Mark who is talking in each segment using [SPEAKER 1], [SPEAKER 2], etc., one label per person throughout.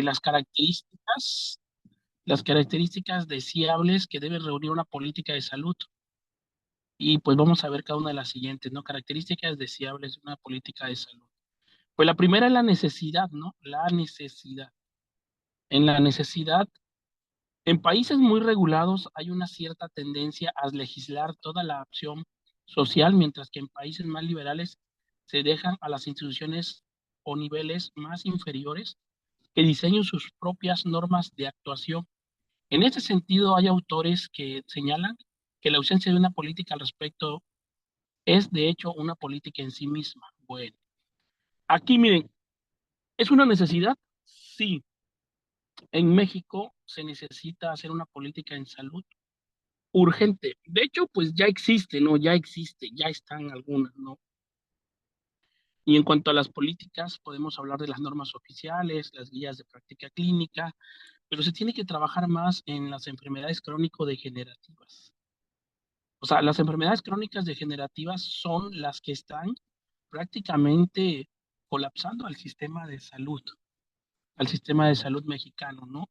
[SPEAKER 1] las características deseables que debe reunir una política de salud. Y pues vamos a ver cada una de las siguientes, ¿no? Características deseables de una política de salud. Pues la primera es la necesidad, ¿no? La necesidad. En la necesidad, en países muy regulados hay una cierta tendencia a legislar toda la acción social, mientras que en países más liberales se dejan a las instituciones o niveles más inferiores que diseñen sus propias normas de actuación. En este sentido, hay autores que señalan que la ausencia de una política al respecto es, de hecho, una política en sí misma. Bueno, aquí miren, ¿es una necesidad? Sí. En México se necesita hacer una política en salud urgente. De hecho, pues ya existe, ¿no? Ya existe, ya están algunas, ¿no? Y en cuanto a las políticas, podemos hablar de las normas oficiales, las guías de práctica clínica, pero se tiene que trabajar más en las enfermedades crónico-degenerativas. O sea, las enfermedades crónicas degenerativas son las que están prácticamente colapsando al sistema de salud mexicano, ¿no?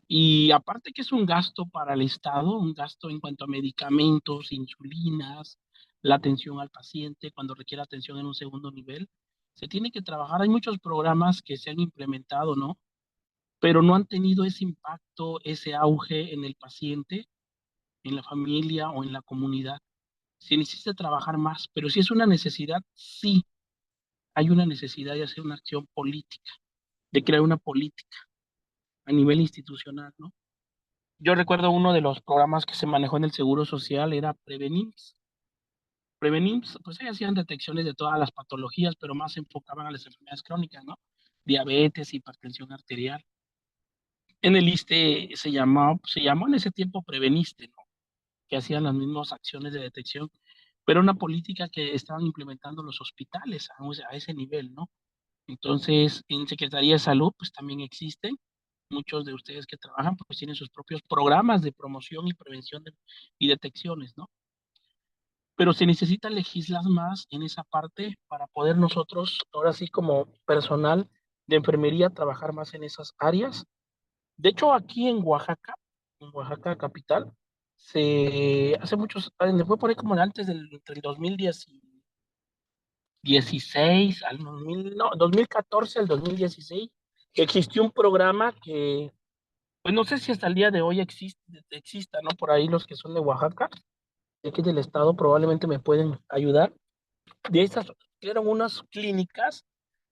[SPEAKER 1] Y aparte que es un gasto para el Estado, un gasto en cuanto a medicamentos, insulinas, la atención al paciente cuando requiere atención en un segundo nivel, se tiene que trabajar. Hay muchos programas que se han implementado, ¿no? Pero no han tenido ese impacto, ese auge en el paciente, en la familia o en la comunidad. Se necesita trabajar más, pero si es una necesidad, sí, hay una necesidad de hacer una acción política, de crear una política a nivel institucional, ¿no? Yo recuerdo uno de los programas que se manejó en el Seguro Social era Prevenims. Prevenims, pues ellos hacían detecciones de todas las patologías, pero más se enfocaban a las enfermedades crónicas, ¿no? Diabetes, hipertensión arterial. En el ISSSTE se llamó en ese tiempo Preveniste, ¿no? Que hacían las mismas acciones de detección, pero una política que estaban implementando los hospitales a ese nivel, ¿no? Entonces, en Secretaría de Salud, pues también existen. Muchos de ustedes que trabajan, pues tienen sus propios programas de promoción y prevención y detecciones, ¿no? Pero se necesita legislar más en esa parte para poder nosotros, ahora sí como personal de enfermería, trabajar más en esas áreas. De hecho, aquí en Oaxaca capital, se hace muchos, fue por ahí como antes del 2016 al 2000, no, 2014 al 2016, que existió un programa que, pues no sé si hasta el día de hoy exista, ¿no? Por ahí los que son de Oaxaca, de aquí del estado, probablemente me pueden ayudar. De estas, eran unas clínicas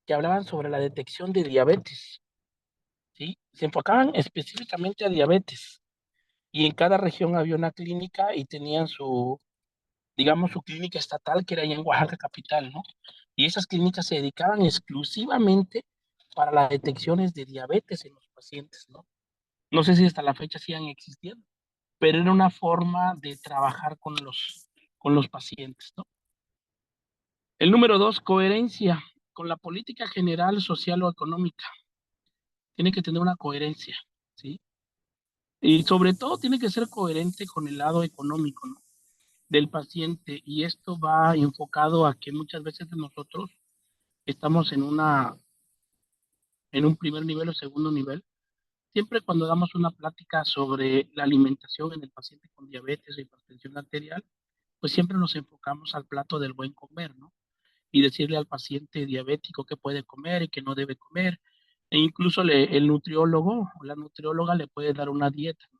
[SPEAKER 1] que hablaban sobre la detección de diabetes, ¿sí? Se enfocaban específicamente a diabetes. Y en cada región había una clínica y tenían digamos, su clínica estatal, que era allá en Oaxaca capital, ¿no? Y esas clínicas se dedicaban exclusivamente para las detecciones de diabetes en los pacientes, ¿no? No sé si hasta la fecha sigan existiendo, pero era una forma de trabajar con los pacientes, ¿no? El número dos, coherencia con la política general, social o económica. Tiene que tener una coherencia, ¿sí? Y sobre todo tiene que ser coherente con el lado económico, ¿no? Del paciente. Y esto va enfocado a que muchas veces nosotros estamos en un primer nivel o segundo nivel. Siempre cuando damos una plática sobre la alimentación en el paciente con diabetes o hipertensión arterial, pues siempre nos enfocamos al plato del buen comer, ¿no? Y decirle al paciente diabético qué puede comer y qué no debe comer. E incluso el nutriólogo o la nutrióloga le puede dar una dieta, ¿no?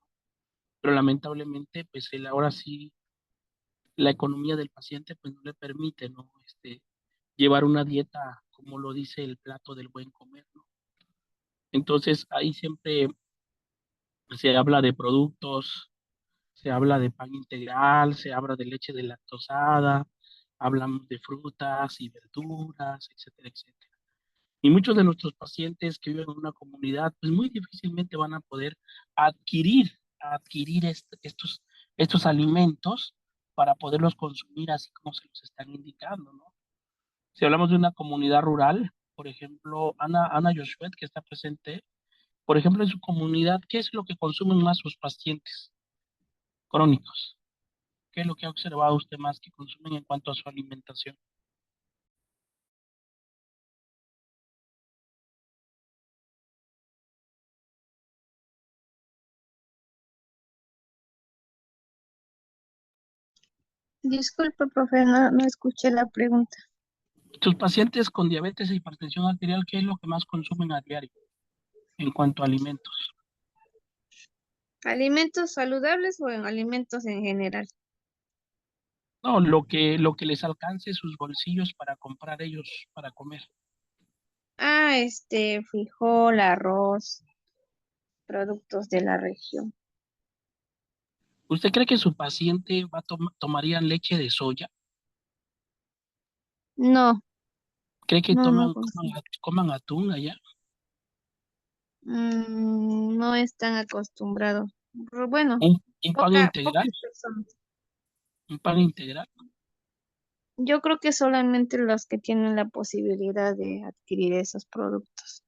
[SPEAKER 1] Pero lamentablemente, pues ahora sí, la economía del paciente pues no le permite, ¿no? Llevar una dieta como lo dice el plato del buen comer, ¿no? Entonces ahí siempre se habla de productos, se habla de pan integral, se habla de leche de lactosada, hablamos de frutas y verduras, etcétera, etcétera. Y muchos de nuestros pacientes que viven en una comunidad, pues muy difícilmente van a poder adquirir estos alimentos para poderlos consumir así como se los están indicando, ¿no? Si hablamos de una comunidad rural, por ejemplo, Ana Josuet, que está presente, por ejemplo, en su comunidad, ¿qué es lo que consumen más sus pacientes crónicos? ¿Qué es lo que ha observado usted más que consumen en cuanto a su alimentación?
[SPEAKER 2] Disculpe, profe, no escuché la pregunta.
[SPEAKER 1] Tus pacientes con diabetes e hipertensión arterial, ¿qué es lo que más consumen a diario en cuanto a alimentos?
[SPEAKER 2] ¿Alimentos saludables o en alimentos en general?
[SPEAKER 1] No, lo que les alcance sus bolsillos para comprar ellos para comer.
[SPEAKER 2] Frijol, arroz, productos de la región.
[SPEAKER 1] ¿Usted cree que su paciente tomaría leche de soya?
[SPEAKER 2] No,
[SPEAKER 1] ¿Cree que
[SPEAKER 2] no consumo.
[SPEAKER 1] coman atún allá?
[SPEAKER 2] No están acostumbrados. Bueno,
[SPEAKER 1] ¿Un pan integral?
[SPEAKER 2] pocas personas.
[SPEAKER 1] ¿Un pan integral?
[SPEAKER 2] Yo creo que solamente los que tienen la posibilidad de adquirir esos productos.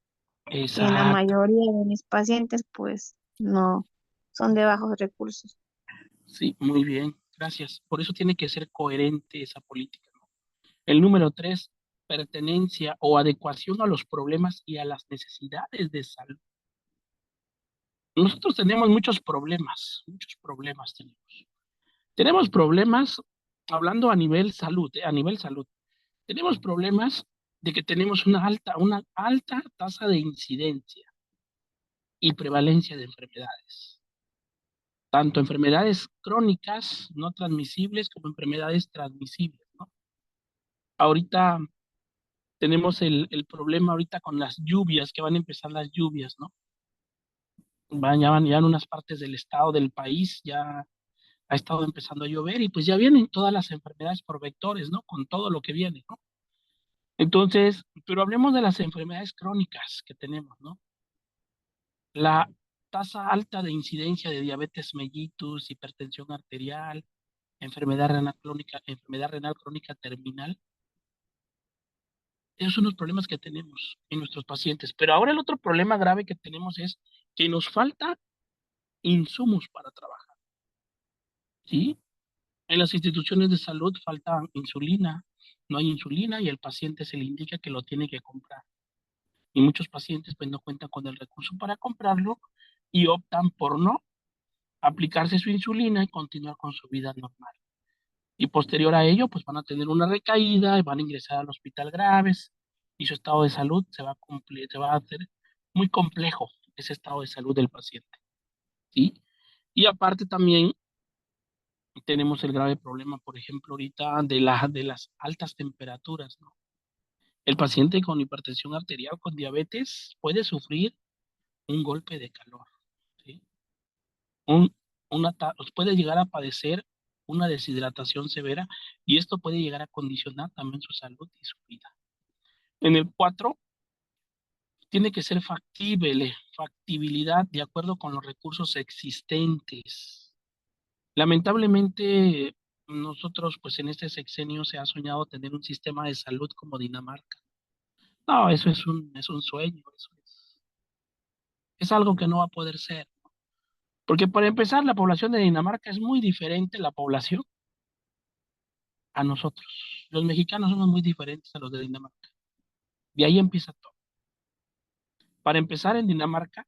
[SPEAKER 2] Y en la
[SPEAKER 1] Exacto.
[SPEAKER 2] mayoría de mis pacientes, pues no, son de bajos recursos.
[SPEAKER 1] Sí, muy bien. Gracias. Por eso tiene que ser coherente esa política, ¿no? El número tres, pertenencia o adecuación a los problemas y a las necesidades de salud. Nosotros tenemos muchos problemas tenemos. Tenemos problemas, hablando a nivel salud, a nivel salud. Tenemos problemas de que tenemos una alta tasa de incidencia y prevalencia de enfermedades, tanto enfermedades crónicas no transmisibles como enfermedades transmisibles, ¿no? Ahorita tenemos el problema ahorita con las lluvias, que van a empezar las lluvias, ¿no? Ya en unas partes del estado, del país, ya ha estado empezando a llover y pues ya vienen todas las enfermedades por vectores, ¿no? Con todo lo que viene, ¿no? Entonces, pero hablemos de las enfermedades crónicas que tenemos, ¿no? La tasa alta de incidencia de diabetes mellitus, hipertensión arterial, enfermedad renal crónica terminal, esos son los problemas que tenemos en nuestros pacientes. Pero ahora el otro problema grave que tenemos es que nos falta insumos para trabajar, ¿sí? En las instituciones de salud falta insulina, no hay insulina y el paciente se le indica que lo tiene que comprar. Y muchos pacientes pues no cuentan con el recurso para comprarlo y optan por no aplicarse su insulina y continuar con su vida normal. Y posterior a ello pues van a tener una recaída y van a ingresar al hospital graves y su estado de salud se va a hacer muy complejo ese estado de salud del paciente, ¿sí? Y aparte también tenemos el grave problema, por ejemplo, ahorita de las altas temperaturas, ¿no? El paciente con hipertensión arterial, con diabetes, puede sufrir un golpe de calor, ¿sí? Un, puede llegar a padecer una deshidratación severa y esto puede llegar a condicionar también su salud y su vida. En el 4 tiene que ser factibilidad de acuerdo con los recursos existentes. Lamentablemente, nosotros, pues en este sexenio se ha soñado tener un sistema de salud como Dinamarca. No, eso es un sueño, es algo que no va a poder ser. Porque para empezar, la población de Dinamarca es muy diferente la población a nosotros. Los mexicanos somos muy diferentes a los de Dinamarca. De ahí empieza todo. Para empezar, en Dinamarca,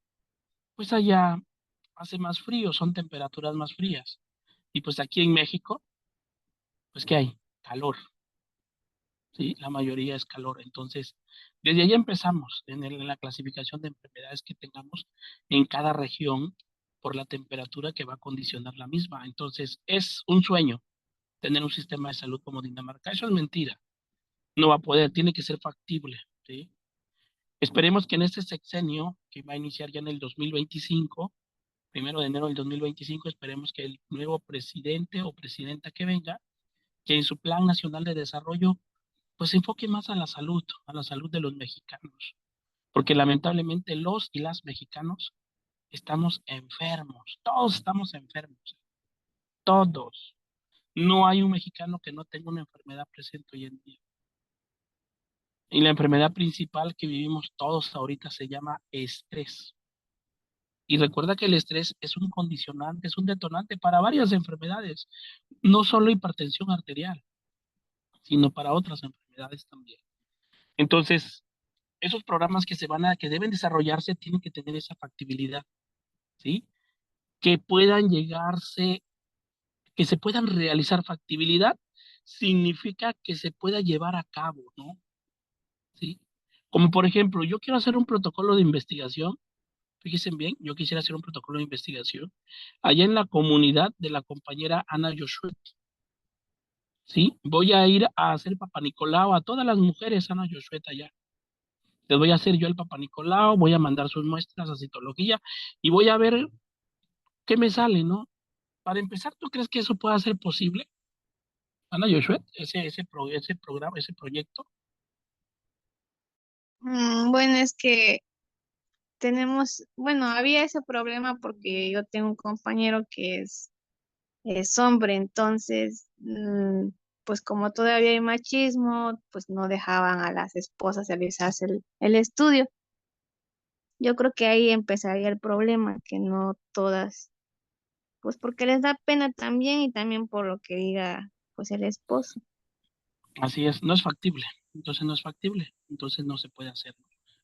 [SPEAKER 1] pues allá hace más frío, son temperaturas más frías. Y pues aquí en México, pues ¿qué hay? Calor. ¿Sí? La mayoría es calor. Entonces, desde ahí empezamos en la clasificación de enfermedades que tengamos en cada región por la temperatura que va a condicionar la misma. Entonces, es un sueño tener un sistema de salud como Dinamarca. Eso es mentira. No va a poder, tiene que ser factible, ¿sí? Esperemos que en este sexenio, que va a iniciar ya en el 2025, 1 de enero del 2025, esperemos que el nuevo presidente o presidenta que venga, que en su Plan Nacional de Desarrollo pues se enfoque más a la salud de los mexicanos, porque lamentablemente los y las mexicanos estamos enfermos, todos estamos enfermos, todos. No hay un mexicano que no tenga una enfermedad presente hoy en día. Y la enfermedad principal que vivimos todos ahorita se llama estrés. Y recuerda que el estrés es un condicionante, es un detonante para varias enfermedades, no solo hipertensión arterial, sino para otras enfermedades también. Entonces, esos programas que deben desarrollarse tienen que tener esa factibilidad, ¿sí? Que puedan llegarse, que se puedan realizar factibilidad significa que se pueda llevar a cabo, ¿no? ¿Sí? Como por ejemplo, yo quiero hacer un protocolo de investigación, fíjense bien, yo quisiera hacer un protocolo de investigación allá en la comunidad de la compañera Ana Josué, ¿sí? Voy a ir a hacer Papa Nicolau a todas las mujeres Ana Josué allá. Les voy a hacer yo el Papa Nicolau, voy a mandar sus muestras a citología y voy a ver qué me sale, ¿no? Para empezar, ¿tú crees que eso pueda ser posible, Ana Josué? Ese programa, ese proyecto.
[SPEAKER 2] Bueno, es que tenemos, bueno, había ese problema porque yo tengo un compañero que es hombre, entonces, pues como todavía hay machismo, pues no dejaban a las esposas realizarse el estudio. Yo creo que ahí empezaría el problema, que no todas, pues porque les da pena también y también por lo que diga, pues el esposo.
[SPEAKER 1] Así es, no es factible. Entonces no es factible. Entonces no se puede hacer.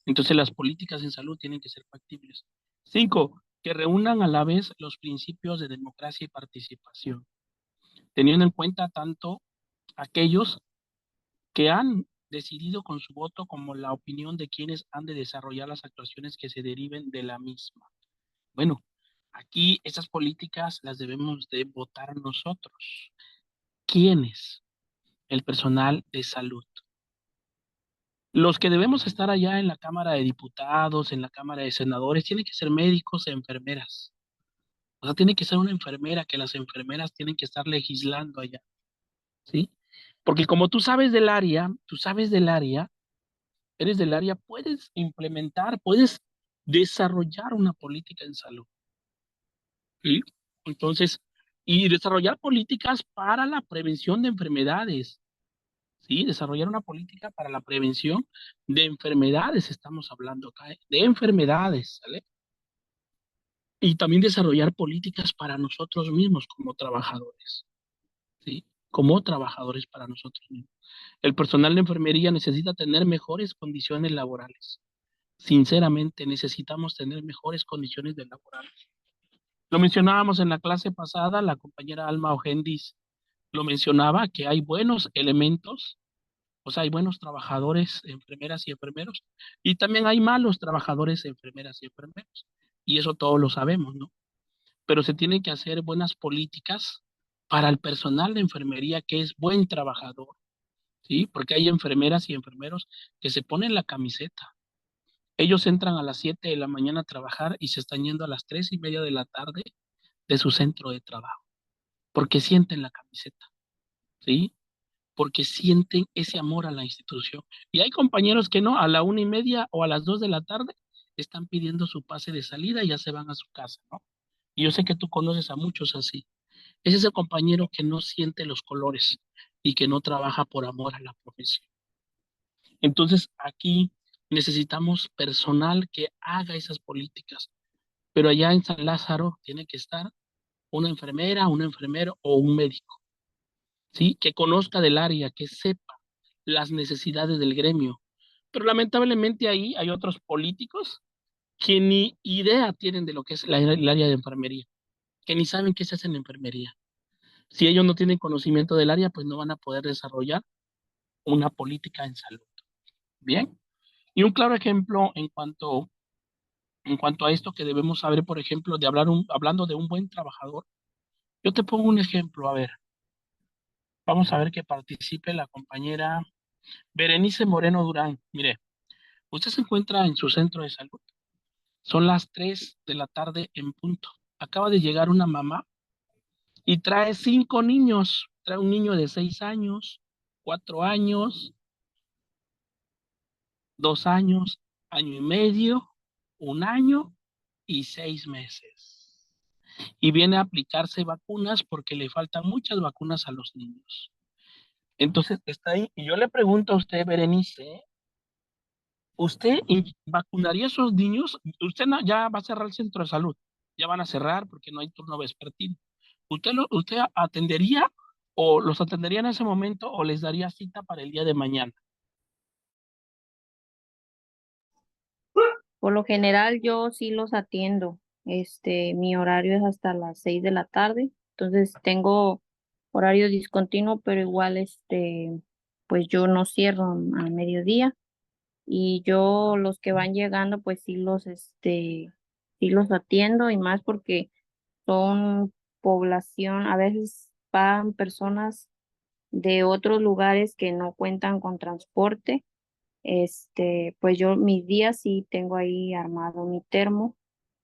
[SPEAKER 1] Entonces las políticas en salud tienen que ser factibles. 5, que reúnan a la vez los principios de democracia y participación, teniendo en cuenta tanto aquellos que han decidido con su voto como la opinión de quienes han de desarrollar las actuaciones que se deriven de la misma. Bueno, aquí esas políticas las debemos de votar nosotros. ¿Quiénes? El personal de salud. Los que debemos estar allá en la Cámara de Diputados, en la Cámara de Senadores, tienen que ser médicos e enfermeras. O sea, tiene que ser una enfermera, que las enfermeras tienen que estar legislando allá, ¿sí? Porque como tú sabes del área, eres del área, puedes implementar, puedes desarrollar una política en salud, ¿sí? Entonces, y desarrollar políticas para la prevención de enfermedades, ¿sí? Desarrollar una política para la prevención de enfermedades, estamos hablando acá, ¿eh? De enfermedades, ¿sale? Y también desarrollar políticas para nosotros mismos como trabajadores, ¿sí? Como trabajadores para nosotros mismos. El personal de enfermería necesita tener mejores condiciones laborales. Sinceramente, necesitamos tener mejores condiciones de laborales. Lo mencionábamos en la clase pasada, la compañera Alma Ojendis lo mencionaba, que hay buenos elementos. O sea, hay buenos trabajadores, enfermeras y enfermeros, y también hay malos trabajadores, enfermeras y enfermeros. Y eso todos lo sabemos, ¿no? Pero se tienen que hacer buenas políticas para el personal de enfermería que es buen trabajador, ¿sí? Porque hay enfermeras y enfermeros que se ponen la camiseta. Ellos entran a las 7 de la mañana a trabajar y se están yendo a las 3:30 de la tarde de su centro de trabajo, porque sienten la camiseta, ¿sí? Porque sienten ese amor a la institución. Y hay compañeros que no, a la 1:30 o a las 2 de la tarde están pidiendo su pase de salida y ya se van a su casa, ¿no? Y yo sé que tú conoces a muchos así. Es ese compañero que no siente los colores y que no trabaja por amor a la profesión. Entonces, aquí necesitamos personal que haga esas políticas, pero allá en San Lázaro tiene que estar una enfermera, un enfermero o un médico, ¿sí? Que conozca del área, que sepa las necesidades del gremio. Pero lamentablemente ahí hay otros políticos que ni idea tienen de lo que es el área de enfermería, que ni saben qué se hace en la enfermería. Si ellos no tienen conocimiento del área, pues no van a poder desarrollar una política en salud. Bien. Y un claro ejemplo en cuanto a esto que debemos saber, por ejemplo, de hablando de un buen trabajador, yo te pongo un ejemplo, a ver, vamos a ver que participe la compañera Berenice Moreno Durán. Mire, usted se encuentra en su centro de salud. Son las 3 de la tarde en punto. Acaba de llegar una mamá y trae 5 niños. Trae un niño de 6 años, 4 años, 2 años, año y medio, 1 año y 6 meses. Y viene a aplicarse vacunas porque le faltan muchas vacunas a los niños. Entonces está ahí. Y yo le pregunto a usted, Berenice, ¿usted vacunaría a esos niños? Usted ya va a cerrar el centro de salud. Ya van a cerrar porque no hay turno vespertino. ¿Usted atendería o los atendería en ese momento o les daría cita para el día de mañana?
[SPEAKER 3] Por lo general yo sí los atiendo. Mi horario es hasta las 6 de la tarde. Entonces tengo horario discontinuo, pero igual pues yo no cierro a mediodía y yo los que van llegando, pues sí los atiendo y más porque son población, a veces van personas de otros lugares que no cuentan con transporte. Pues yo mis días sí tengo ahí armado mi termo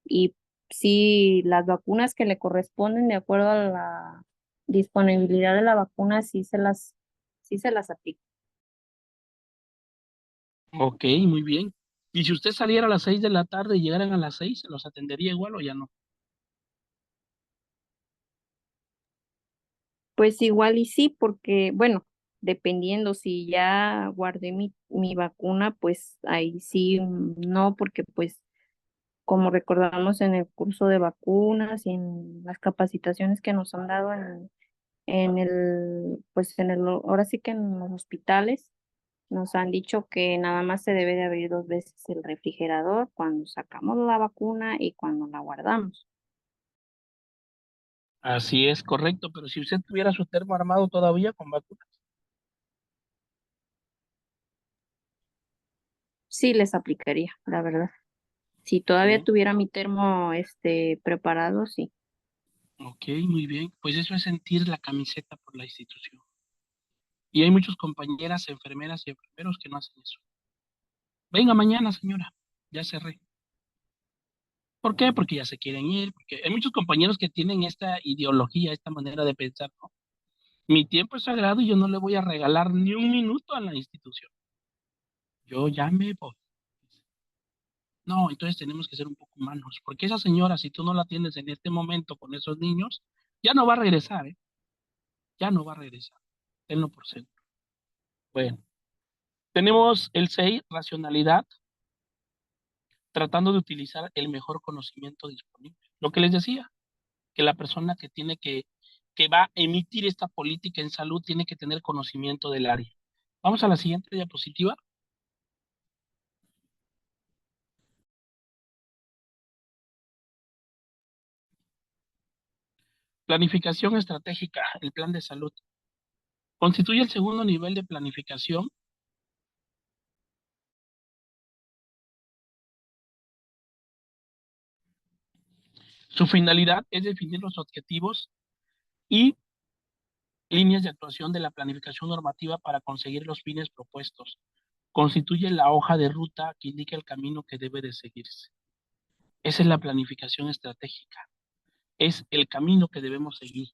[SPEAKER 3] y sí las vacunas que le corresponden de acuerdo a la disponibilidad de la vacuna sí se las aplico.
[SPEAKER 1] Ok, muy bien. ¿Y si usted saliera a las 6 de la tarde y llegaran a las 6, los atendería igual o ya no?
[SPEAKER 3] Pues igual y sí, porque bueno, dependiendo si ya guardé mi vacuna, pues ahí sí no, porque pues como recordamos en el curso de vacunas y en las capacitaciones que nos han dado pues ahora sí que en los hospitales nos han dicho que nada más se debe de abrir 2 veces el refrigerador cuando sacamos la vacuna y cuando la guardamos.
[SPEAKER 1] Así es, correcto, pero si usted tuviera su termo armado todavía con vacunas.
[SPEAKER 3] Sí les aplicaría, la verdad. Si todavía
[SPEAKER 1] Sí.
[SPEAKER 3] tuviera mi termo preparado, sí.
[SPEAKER 1] Ok, muy bien. Pues eso es sentir la camiseta por la institución. Y hay muchas compañeras, enfermeras y enfermeros que no hacen eso. Venga mañana, señora. Ya cerré. ¿Por qué? Porque ya se quieren ir, porque hay muchos compañeros que tienen esta ideología, esta manera de pensar, ¿no? Mi tiempo es sagrado y yo no le voy a regalar ni un minuto a la institución. Yo ya me voy. No, entonces tenemos que ser un poco humanos, porque esa señora, si tú no la atiendes en este momento con esos niños, ya no va a regresar, ¿eh? Ya no va a regresar. Tenlo por seguro. Bueno, tenemos el 6, racionalidad, tratando de utilizar el mejor conocimiento disponible. Lo que les decía, que la persona que va a emitir esta política en salud tiene que tener conocimiento del área. Vamos a la siguiente diapositiva. Planificación estratégica, el plan de salud. Constituye el segundo nivel de planificación. Su finalidad es definir los objetivos y líneas de actuación de la planificación normativa para conseguir los fines propuestos. Constituye la hoja de ruta que indica el camino que debe de seguirse. Esa es la planificación estratégica. Es el camino que debemos seguir.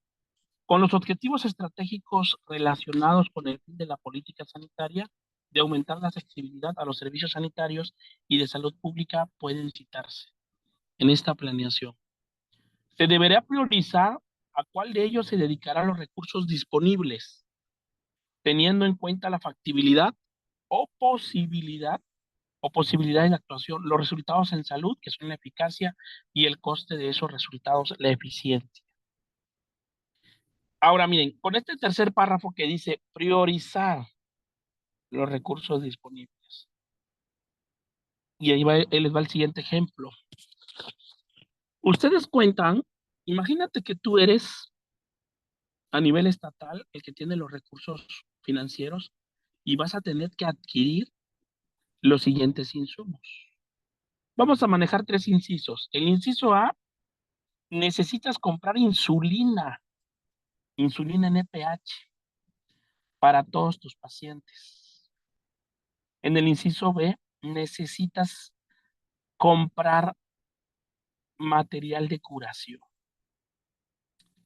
[SPEAKER 1] Con los objetivos estratégicos relacionados con el fin de la política sanitaria, de aumentar la accesibilidad a los servicios sanitarios y de salud pública pueden citarse en esta planeación. Se deberá priorizar a cuál de ellos se dedicará los recursos disponibles, teniendo en cuenta la factibilidad o posibilidad posibilidades de actuación, los resultados en salud, que son la eficacia, y el coste de esos resultados, la eficiencia. Ahora miren, con este tercer párrafo que dice priorizar los recursos disponibles. Y ahí les va el siguiente ejemplo. Ustedes cuentan, imagínate que tú eres a nivel estatal el que tiene los recursos financieros y vas a tener que adquirir los siguientes insumos. Vamos a manejar 3 incisos. El inciso A, necesitas comprar insulina NPH para todos tus pacientes. En el inciso B, necesitas comprar material de curación,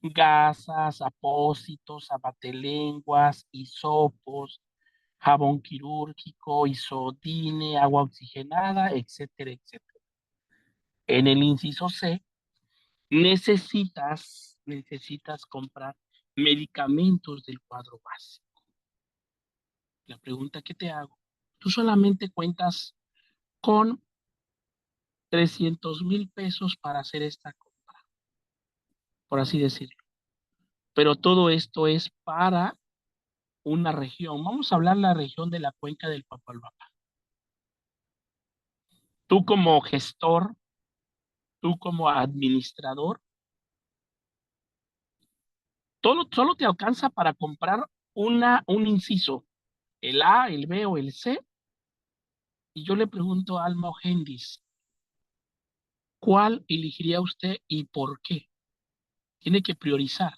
[SPEAKER 1] gasas, apósitos, abatelenguas, hisopos, jabón quirúrgico, isodine, agua oxigenada, etcétera, etcétera. En el inciso C, necesitas comprar medicamentos del cuadro básico. La pregunta que te hago, tú solamente cuentas con 300,000 pesos para hacer esta compra, por así decirlo. Pero todo esto es para una región. Vamos a hablar la región de la cuenca del Papaloapan. Tú como gestor, tú como administrador, Solo te alcanza para comprar un inciso, el A, el B o el C. Y yo le pregunto a Alma Ojendis, ¿cuál elegiría usted y por qué? Tiene que priorizar.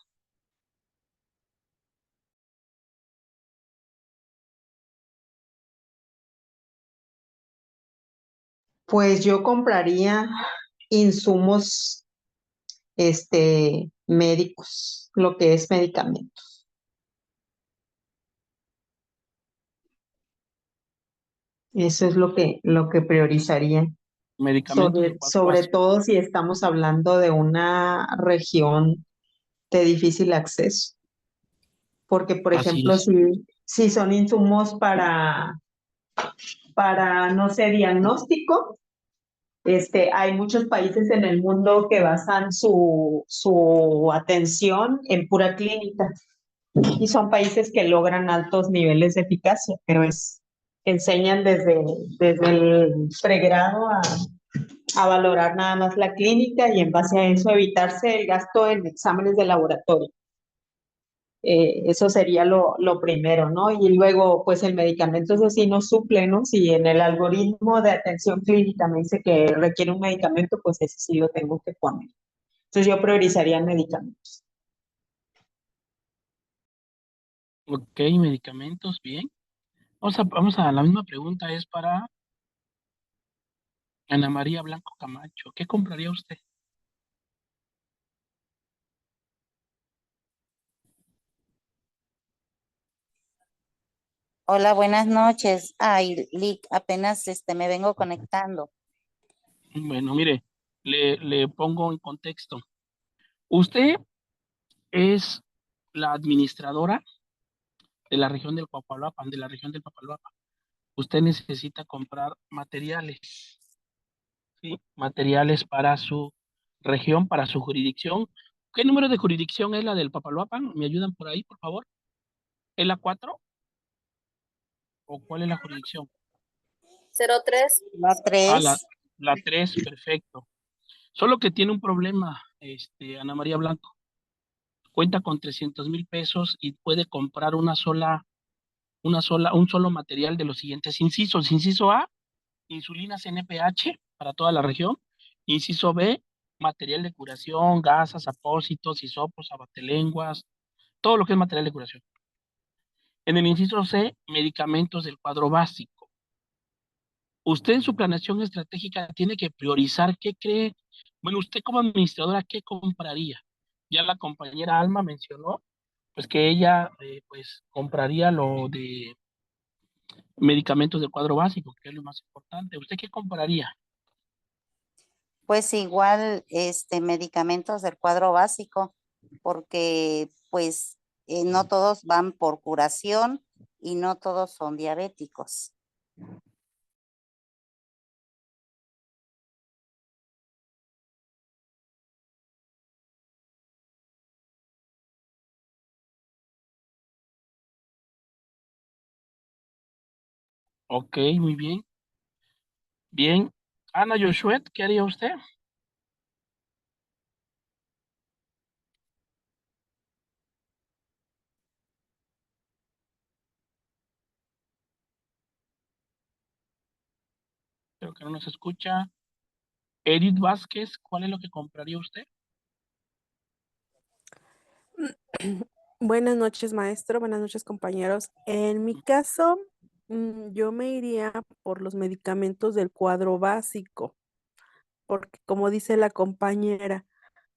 [SPEAKER 4] Pues yo compraría insumos, médicos, lo que es medicamentos. Eso es lo que priorizaría.
[SPEAKER 1] Medicamentos del
[SPEAKER 4] Sobre,
[SPEAKER 1] cuadro
[SPEAKER 4] sobre
[SPEAKER 1] básico.
[SPEAKER 4] todo si estamos hablando de una región de difícil acceso. Porque, por
[SPEAKER 1] Así
[SPEAKER 4] ejemplo,
[SPEAKER 1] es.
[SPEAKER 4] si son insumos para, no sé, diagnóstico, hay muchos países en el mundo que basan su atención en pura clínica y son países que logran altos niveles de eficacia, pero enseñan desde el pregrado a valorar nada más la clínica y en base a eso evitarse el gasto en exámenes de laboratorio. Eso sería lo primero, ¿no? Y luego, pues el medicamento, eso sí no suple, ¿no? Si en el algoritmo de atención clínica me dice que requiere un medicamento, pues ese sí lo tengo que poner. Entonces yo priorizaría medicamentos.
[SPEAKER 1] Ok, medicamentos, bien. Vamos a la misma pregunta, es para Ana María Blanco Camacho. ¿Qué compraría usted?
[SPEAKER 5] Hola, buenas noches. Ay, Lick, apenas me vengo conectando.
[SPEAKER 1] Bueno, mire, le pongo en contexto. Usted es la administradora de la región del Papaloapan, de la región del Papaloapan. Usted necesita comprar materiales, ¿sí? Materiales para su región, para su jurisdicción. ¿Qué número de jurisdicción es la del Papaloapan? ¿Me ayudan por ahí, por favor? ¿Es la 4 o cuál es la jurisdicción?
[SPEAKER 6] 03.
[SPEAKER 5] La
[SPEAKER 1] Ah,
[SPEAKER 5] 3.
[SPEAKER 1] la 3, perfecto. Solo que tiene un problema, Ana María Blanco. Cuenta con 300,000 pesos y puede comprar un solo material de los siguientes incisos. Inciso A, insulinas NPH para toda la región. Inciso B, material de curación, gasas, apósitos, hisopos, abatelenguas, todo lo que es material de curación. En el inciso C, medicamentos del cuadro básico. Usted en su planeación estratégica tiene que priorizar qué cree. Bueno, usted como administradora, ¿qué compraría? Ya la compañera Alma mencionó, pues que ella, pues compraría lo de medicamentos del cuadro básico, que es lo más importante. ¿Usted qué compraría?
[SPEAKER 5] Pues igual, medicamentos del cuadro básico, porque pues no todos van por curación y no todos son diabéticos.
[SPEAKER 1] Ok, muy bien. Bien. Ana Josué, ¿qué haría usted? Creo que no nos escucha. Edith Vázquez, ¿cuál es lo que compraría usted?
[SPEAKER 6] Buenas noches, maestro. Buenas noches, compañeros. En mi caso, yo me iría por los medicamentos del cuadro básico, porque como dice la compañera,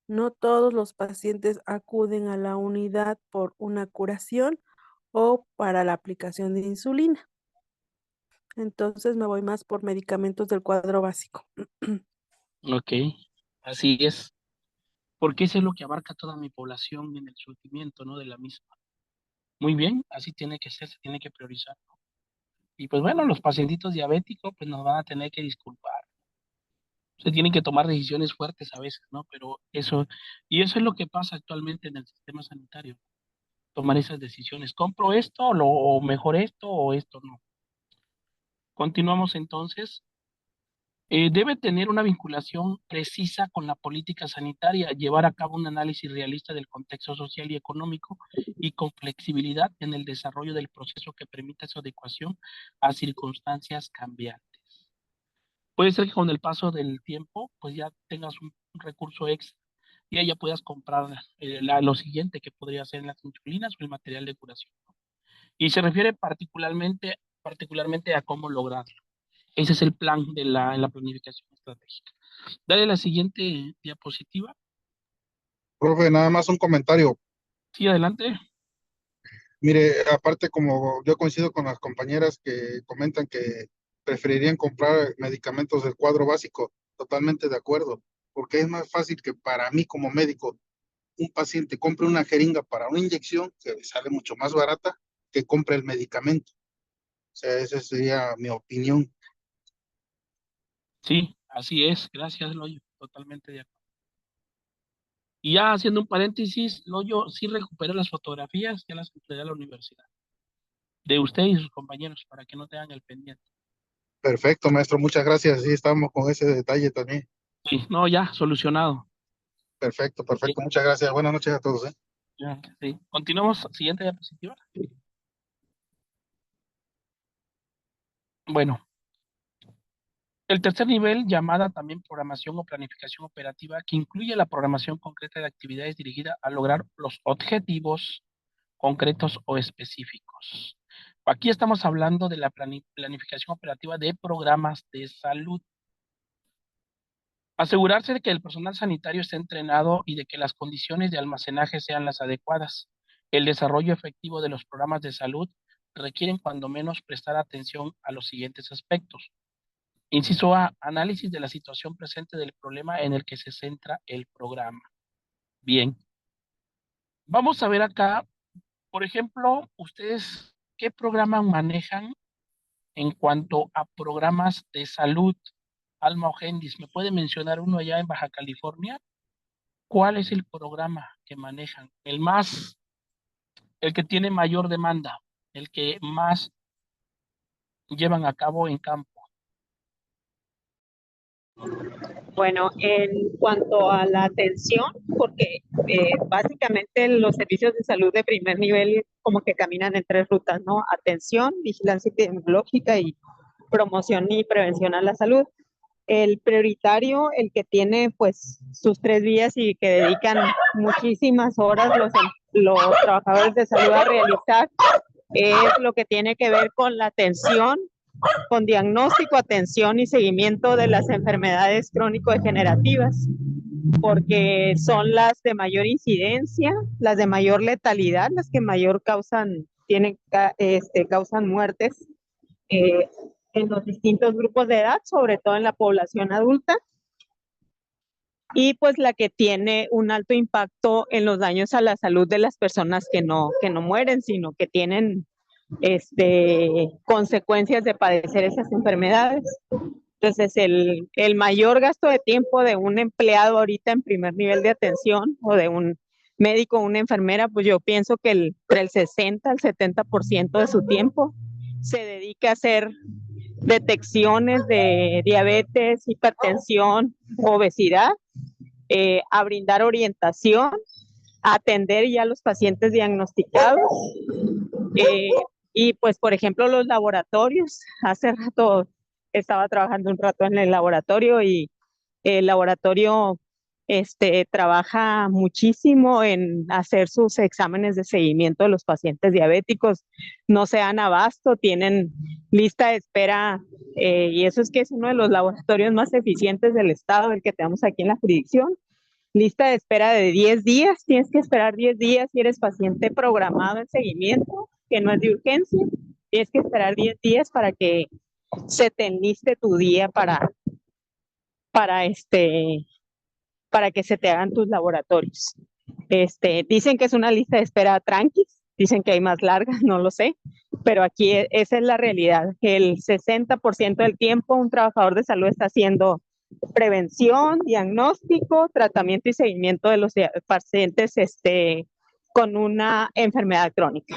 [SPEAKER 6] no todos los pacientes acuden a la unidad por una curación o para la aplicación de insulina. Entonces me voy más por medicamentos del cuadro básico.
[SPEAKER 1] Ok, así es. Porque eso es lo que abarca toda mi población en el surtimiento, ¿no? De la misma. Muy bien, así tiene que ser, se tiene que priorizar, ¿no? Y pues bueno, los pacientitos diabéticos pues nos van a tener que disculpar. Se tienen que tomar decisiones fuertes a veces, ¿no? Pero eso es lo que pasa actualmente en el sistema sanitario. Tomar esas decisiones. ¿Compro esto o mejor esto o esto no? Continuamos entonces. Debe tener una vinculación precisa con la política sanitaria, llevar a cabo un análisis realista del contexto social y económico y con flexibilidad en el desarrollo del proceso que permita su adecuación a circunstancias cambiantes. Puede ser que con el paso del tiempo, pues ya tengas un recurso extra y ahí ya puedas comprar lo siguiente que podría ser las insulinas o el material de curación. Y se refiere particularmente a cómo lograrlo. Ese es el plan de en la planificación estratégica. Dale la siguiente diapositiva.
[SPEAKER 7] Profe, nada más un comentario.
[SPEAKER 1] Sí, adelante.
[SPEAKER 7] Mire, aparte como yo coincido con las compañeras que comentan que preferirían comprar medicamentos del cuadro básico, totalmente de acuerdo, porque es más fácil que para mí como médico un paciente compre una jeringa para una inyección que le sale mucho más barata que compre el medicamento. O sea, esa sería mi opinión.
[SPEAKER 1] Sí, así es. Gracias, Loyo. Totalmente de acuerdo. Y ya haciendo un paréntesis, Loyo sí recupera las fotografías, ya las entregué a la universidad. De usted y sus compañeros, para que no tengan el pendiente.
[SPEAKER 7] Perfecto, maestro, muchas gracias. Sí, estamos con ese detalle también.
[SPEAKER 1] Sí, no, ya, solucionado.
[SPEAKER 7] Perfecto,
[SPEAKER 1] Bien,
[SPEAKER 7] perfecto. Muchas gracias. Buenas noches a todos, ¿eh?
[SPEAKER 1] ya, sí. Continuamos. Siguiente diapositiva. Bueno, el tercer nivel, llamada también programación o planificación operativa, que incluye la programación concreta de actividades dirigidas a lograr los objetivos concretos o específicos. Aquí estamos hablando de la planificación operativa de programas de salud. Asegurarse de que el personal sanitario esté entrenado y de que las condiciones de almacenaje sean las adecuadas. El desarrollo efectivo de los programas de salud requieren cuando menos prestar atención a los siguientes aspectos. Inciso A, análisis de la situación presente del problema en el que se centra el programa. Bien, vamos a ver acá, por ejemplo, ustedes, ¿qué programa manejan en cuanto a programas de salud? Alma Ojendis, ¿me puede mencionar uno allá en Baja California? ¿Cuál es el programa que manejan? El que tiene mayor demanda, el que más llevan a cabo en campo.
[SPEAKER 4] Bueno, en cuanto a la atención, porque básicamente los servicios de salud de primer nivel como que caminan en tres rutas, ¿no? Atención, vigilancia epidemiológica y promoción y prevención a la salud. El prioritario, el que tiene pues sus 3 vías y que dedican muchísimas horas los trabajadores de salud a realizar, es lo que tiene que ver con la atención, con diagnóstico, atención y seguimiento de las enfermedades crónico-degenerativas, porque son las de mayor incidencia, las de mayor letalidad, las que mayor causan muertes en los distintos grupos de edad, sobre todo en la población adulta, y pues la que tiene un alto impacto en los daños a la salud de las personas que no mueren, sino que tienen consecuencias de padecer esas enfermedades. Entonces, el mayor gasto de tiempo de un empleado ahorita en primer nivel de atención o de un médico o una enfermera, pues yo pienso que entre el 60 al 70% de su tiempo se dedica a hacer detecciones de diabetes, hipertensión, obesidad, a brindar orientación, a atender ya a los pacientes diagnosticados. Y pues, por ejemplo, los laboratorios. Hace rato estaba trabajando un rato en el laboratorio y el laboratorio trabaja muchísimo en hacer sus exámenes de seguimiento de los pacientes diabéticos. No se dan abasto, tienen lista de espera, y eso es que es uno de los laboratorios más eficientes del estado, el que tenemos aquí en la jurisdicción. Lista de espera de 10 días, tienes que esperar 10 días si eres paciente programado en seguimiento, que no es de urgencia, tienes que esperar 10 días para que se te enliste tu día para para que se te hagan tus laboratorios. Dicen que es una lista de espera tranquis, dicen que hay más largas, no lo sé, pero aquí esa es la realidad, que el 60% del tiempo un trabajador de salud está haciendo prevención, diagnóstico, tratamiento y seguimiento de los pacientes con una enfermedad crónica.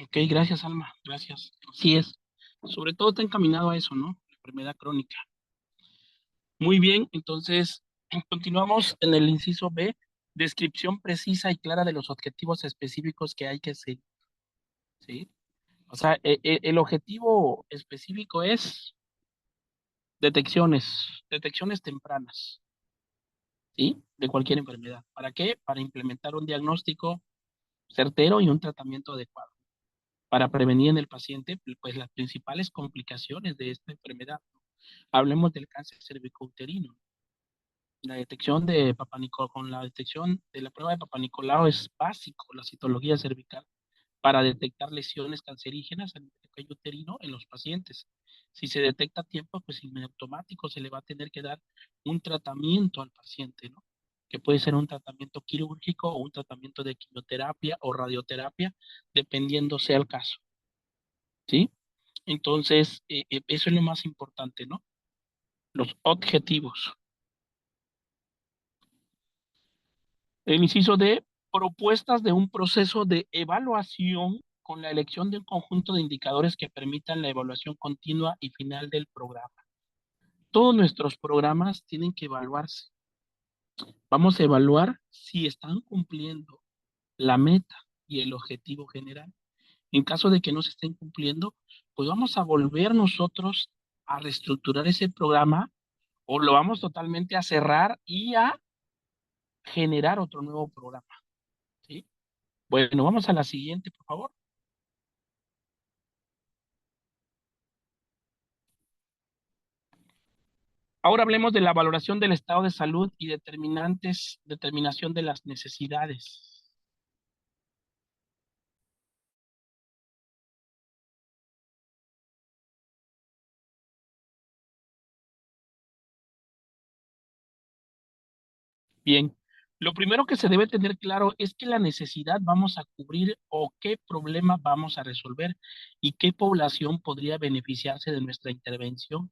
[SPEAKER 1] Ok, gracias, Alma, gracias. Así es. Sobre todo está encaminado a eso, ¿no? La enfermedad crónica. Muy bien, entonces continuamos en el inciso B, descripción precisa y clara de los objetivos específicos que hay que seguir, ¿sí? O sea, el objetivo específico es detecciones tempranas, ¿sí? De cualquier enfermedad. ¿Para qué? Para implementar un diagnóstico certero y un tratamiento adecuado. Para prevenir en el paciente, pues, las principales complicaciones de esta enfermedad. Hablemos del cáncer cervicouterino. La detección de con la detección de la prueba de Papá Nicolau es básico, la citología cervical, para detectar lesiones cancerígenas en el cuello uterino en los pacientes. Si se detecta a tiempo, pues en automático se le va a tener que dar un tratamiento al paciente, ¿no? Que puede ser un tratamiento quirúrgico o un tratamiento de quimioterapia o radioterapia, dependiendo sea el caso, ¿sí? Entonces, eso es lo más importante, ¿no? Los objetivos. El inciso D, propuestas de un proceso de evaluación con la elección de un conjunto de indicadores que permitan la evaluación continua y final del programa. Todos nuestros programas tienen que evaluarse. Vamos a evaluar si están cumpliendo la meta y el objetivo general. En caso de que no se estén cumpliendo, pues vamos a volver nosotros a reestructurar ese programa o lo vamos totalmente a cerrar y a generar otro nuevo programa, ¿sí? Bueno, vamos a la siguiente, por favor. Ahora hablemos de la valoración del estado de salud y determinación de las necesidades. Bien, lo primero que se debe tener claro es qué la necesidad vamos a cubrir o qué problema vamos a resolver y qué población podría beneficiarse de nuestra intervención,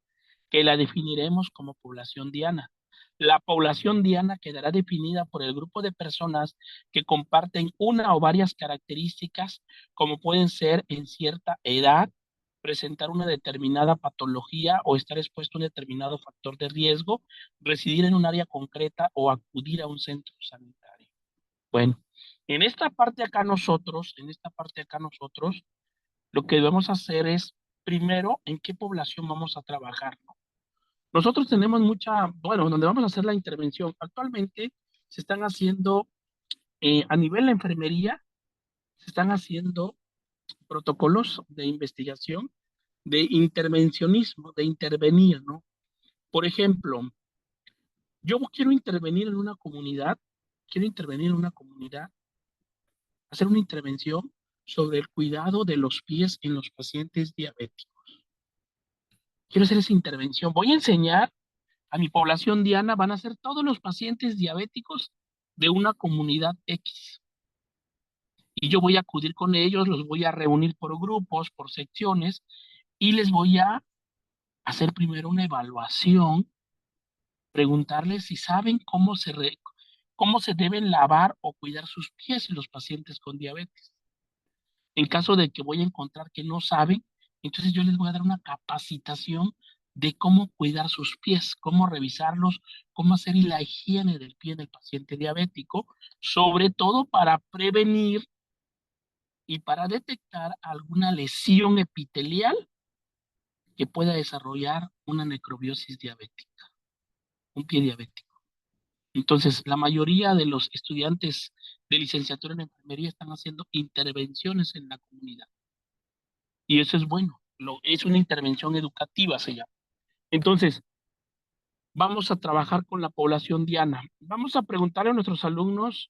[SPEAKER 1] que la definiremos como población diana. La población diana quedará definida por el grupo de personas que comparten una o varias características, como pueden ser en cierta edad, presentar una determinada patología o estar expuesto a un determinado factor de riesgo, residir en un área concreta o acudir a un centro sanitario. Bueno, en esta parte acá nosotros, lo que debemos hacer es, primero, en qué población vamos a trabajar, ¿no? Nosotros tenemos bueno, donde vamos a hacer la intervención. Actualmente se están haciendo, a nivel de enfermería, se están haciendo protocolos de investigación, de intervencionismo, de intervenir, ¿no? Por ejemplo, yo quiero intervenir en una comunidad, hacer una intervención sobre el cuidado de los pies en los pacientes diabéticos. Quiero hacer esa intervención. Voy a enseñar a mi población diana, van a ser todos los pacientes diabéticos de una comunidad X. Y yo voy a acudir con ellos, los voy a reunir por grupos, por secciones, y les voy a hacer primero una evaluación, preguntarles si saben cómo se deben lavar o cuidar sus pies los pacientes con diabetes. En caso de que voy a encontrar que no saben, entonces yo les voy a dar una capacitación de cómo cuidar sus pies, cómo revisarlos, cómo hacer la higiene del pie del paciente diabético, sobre todo para prevenir y para detectar alguna lesión epitelial que pueda desarrollar una necrobiosis diabética, un pie diabético. Entonces, la mayoría de los estudiantes de licenciatura en enfermería están haciendo intervenciones en la comunidad. Y eso es bueno, es una intervención educativa, se llama. Entonces, vamos a trabajar con la población diana. Vamos a preguntarle a nuestros alumnos,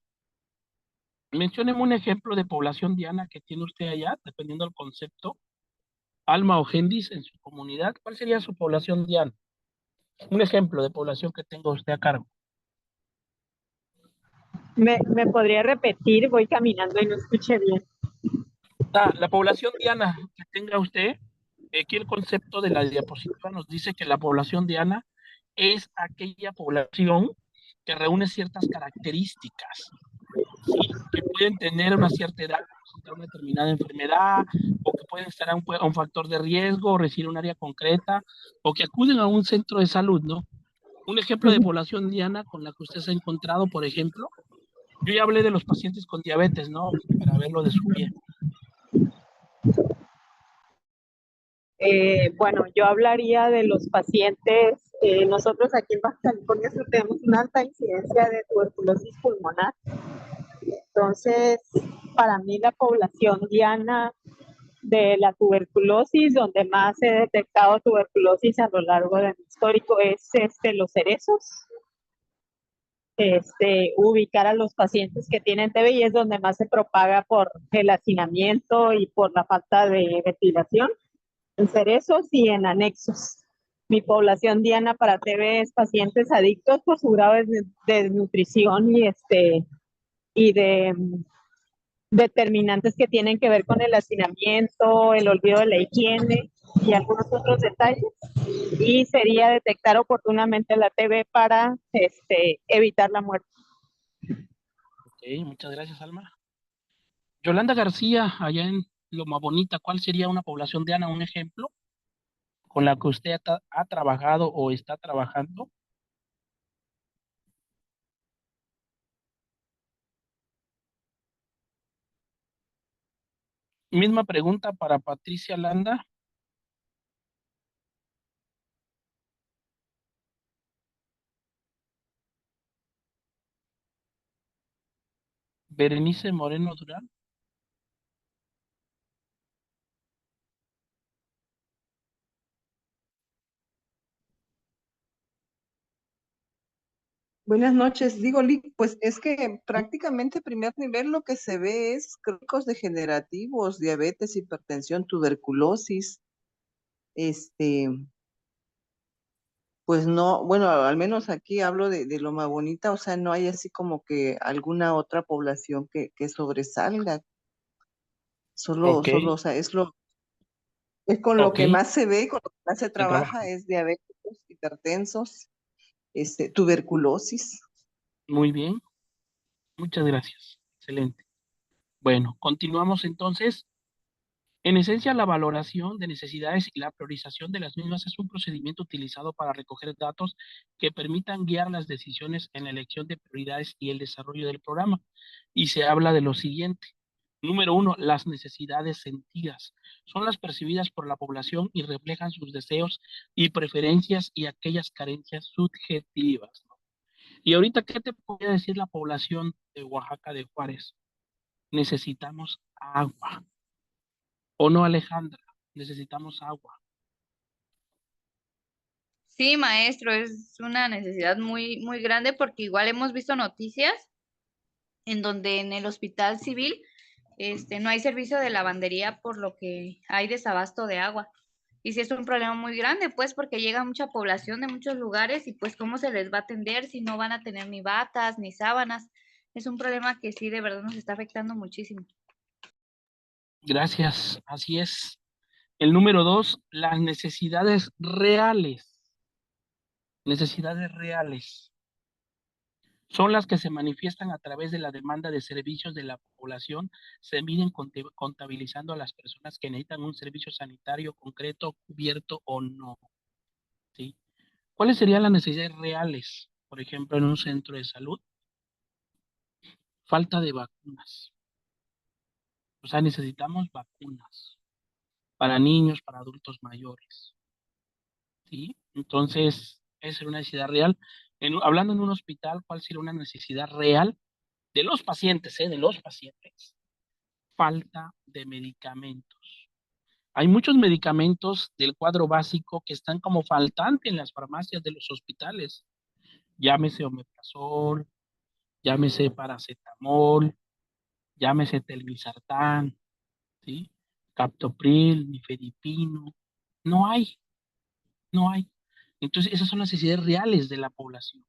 [SPEAKER 1] menciónenme un ejemplo de población diana que tiene usted allá, dependiendo del concepto, Alma o Gendis en su comunidad. ¿Cuál sería su población diana? Un ejemplo de población que tenga usted a cargo.
[SPEAKER 4] ¿Me podría repetir? Voy caminando y no escuché bien.
[SPEAKER 1] La población diana que tenga usted, aquí el concepto de la diapositiva nos dice que la población diana es aquella población que reúne ciertas características. ¿sí? Que pueden tener una cierta edad, presentar una determinada enfermedad, o que pueden estar a un factor de riesgo, o residir en un área concreta, o que acuden a un centro de salud, ¿no? Un ejemplo de población diana con la que usted se ha encontrado, por ejemplo, yo ya hablé de los pacientes con diabetes, ¿no? Para verlo de su pie.
[SPEAKER 4] Bueno, yo hablaría de los pacientes. Nosotros aquí en Baja California Sur tenemos una alta incidencia de tuberculosis pulmonar. Entonces, para mí la población diana de la tuberculosis, donde más he detectado tuberculosis a lo largo de mi histórico, es los cerezos. Ubicar a los pacientes que tienen TB y es donde más se propaga por el hacinamiento y por la falta de ventilación, en cerezos y en anexos. Mi población diana para TB es pacientes adictos por su grado de desnutrición y de determinantes que tienen que ver con el hacinamiento, el olvido de la higiene y algunos otros detalles. Y sería detectar oportunamente la TB para evitar la muerte.
[SPEAKER 1] Ok, muchas gracias, Alma. Yolanda García, allá en Loma Bonita, ¿cuál sería una población diana, un ejemplo, con la que usted ha trabajado o está trabajando? Misma pregunta para Patricia Landa. Berenice Moreno Durán.
[SPEAKER 8] Buenas noches, digo, pues es que prácticamente primer nivel lo que se ve es crónicos degenerativos, diabetes, hipertensión, tuberculosis, este, pues no, bueno, al menos aquí hablo de Loma Bonita, o sea, no hay así como que alguna otra población que sobresalga,
[SPEAKER 1] Ok,
[SPEAKER 8] o sea, es con lo
[SPEAKER 1] ok,
[SPEAKER 8] que más se ve, con lo que más se
[SPEAKER 1] se trabaja.
[SPEAKER 8] trabaja, es diabéticos, hipertensos, tuberculosis.
[SPEAKER 1] Muy bien, muchas gracias. Excelente. Bueno, continuamos entonces. En esencia, la valoración de necesidades y la priorización de las mismas es un procedimiento utilizado para recoger datos que permitan guiar las decisiones en la elección de prioridades y el desarrollo del programa. Y se habla de lo siguiente. Número uno, las necesidades sentidas. Son las percibidas por la población y reflejan sus deseos y preferencias y aquellas carencias subjetivas, ¿no? Y ahorita, ¿qué te podría decir la población de Oaxaca de Juárez? Necesitamos agua. ¿O no, Alejandra? Necesitamos agua.
[SPEAKER 9] Sí, maestro, es una necesidad muy grande porque igual hemos visto noticias en donde en el hospital civil no hay servicio de lavandería por lo que hay desabasto de agua. Y sí es un problema muy grande, pues, porque llega mucha población de muchos lugares y pues cómo se les va a atender si no van a tener ni batas ni sábanas. Es un problema que sí de verdad nos está afectando muchísimo.
[SPEAKER 1] Gracias, así es. El número dos, las necesidades reales. Necesidades reales. Son las que se manifiestan a través de la demanda de servicios de la población, se miden contabilizando a las personas que necesitan un servicio sanitario concreto, cubierto o no, ¿sí? ¿Cuáles serían las necesidades reales? Por ejemplo, en un centro de salud, falta de vacunas. O sea, necesitamos vacunas para niños, para adultos mayores, ¿sí? Entonces, esa es una necesidad real. Hablando en un hospital, ¿cuál sería una necesidad real de los pacientes, de los pacientes? Falta de medicamentos. Hay muchos medicamentos del cuadro básico que están como faltantes en las farmacias de los hospitales. Llámese omeprazol, llámese paracetamol, llámese telmisartán, ¿sí? Captopril, nifedipino. No hay, no hay. Entonces, esas son las necesidades reales de la población.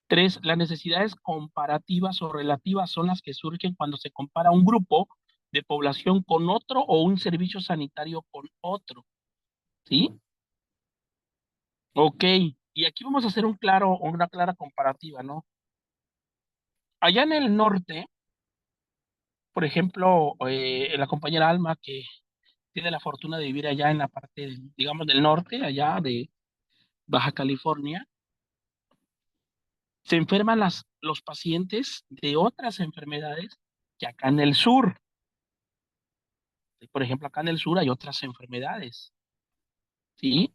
[SPEAKER 1] Tres, las necesidades comparativas o relativas son las que surgen cuando se compara un grupo de población con otro o un servicio sanitario con otro, ¿sí? Ok, y aquí vamos a hacer una clara comparativa, ¿no? Allá en el norte, por ejemplo, la compañera Alma, que tiene la fortuna de vivir allá en la parte, digamos, del norte, allá de Baja California, se enferman los pacientes de otras enfermedades que acá en el sur. Por ejemplo, acá en el sur hay otras enfermedades, ¿sí?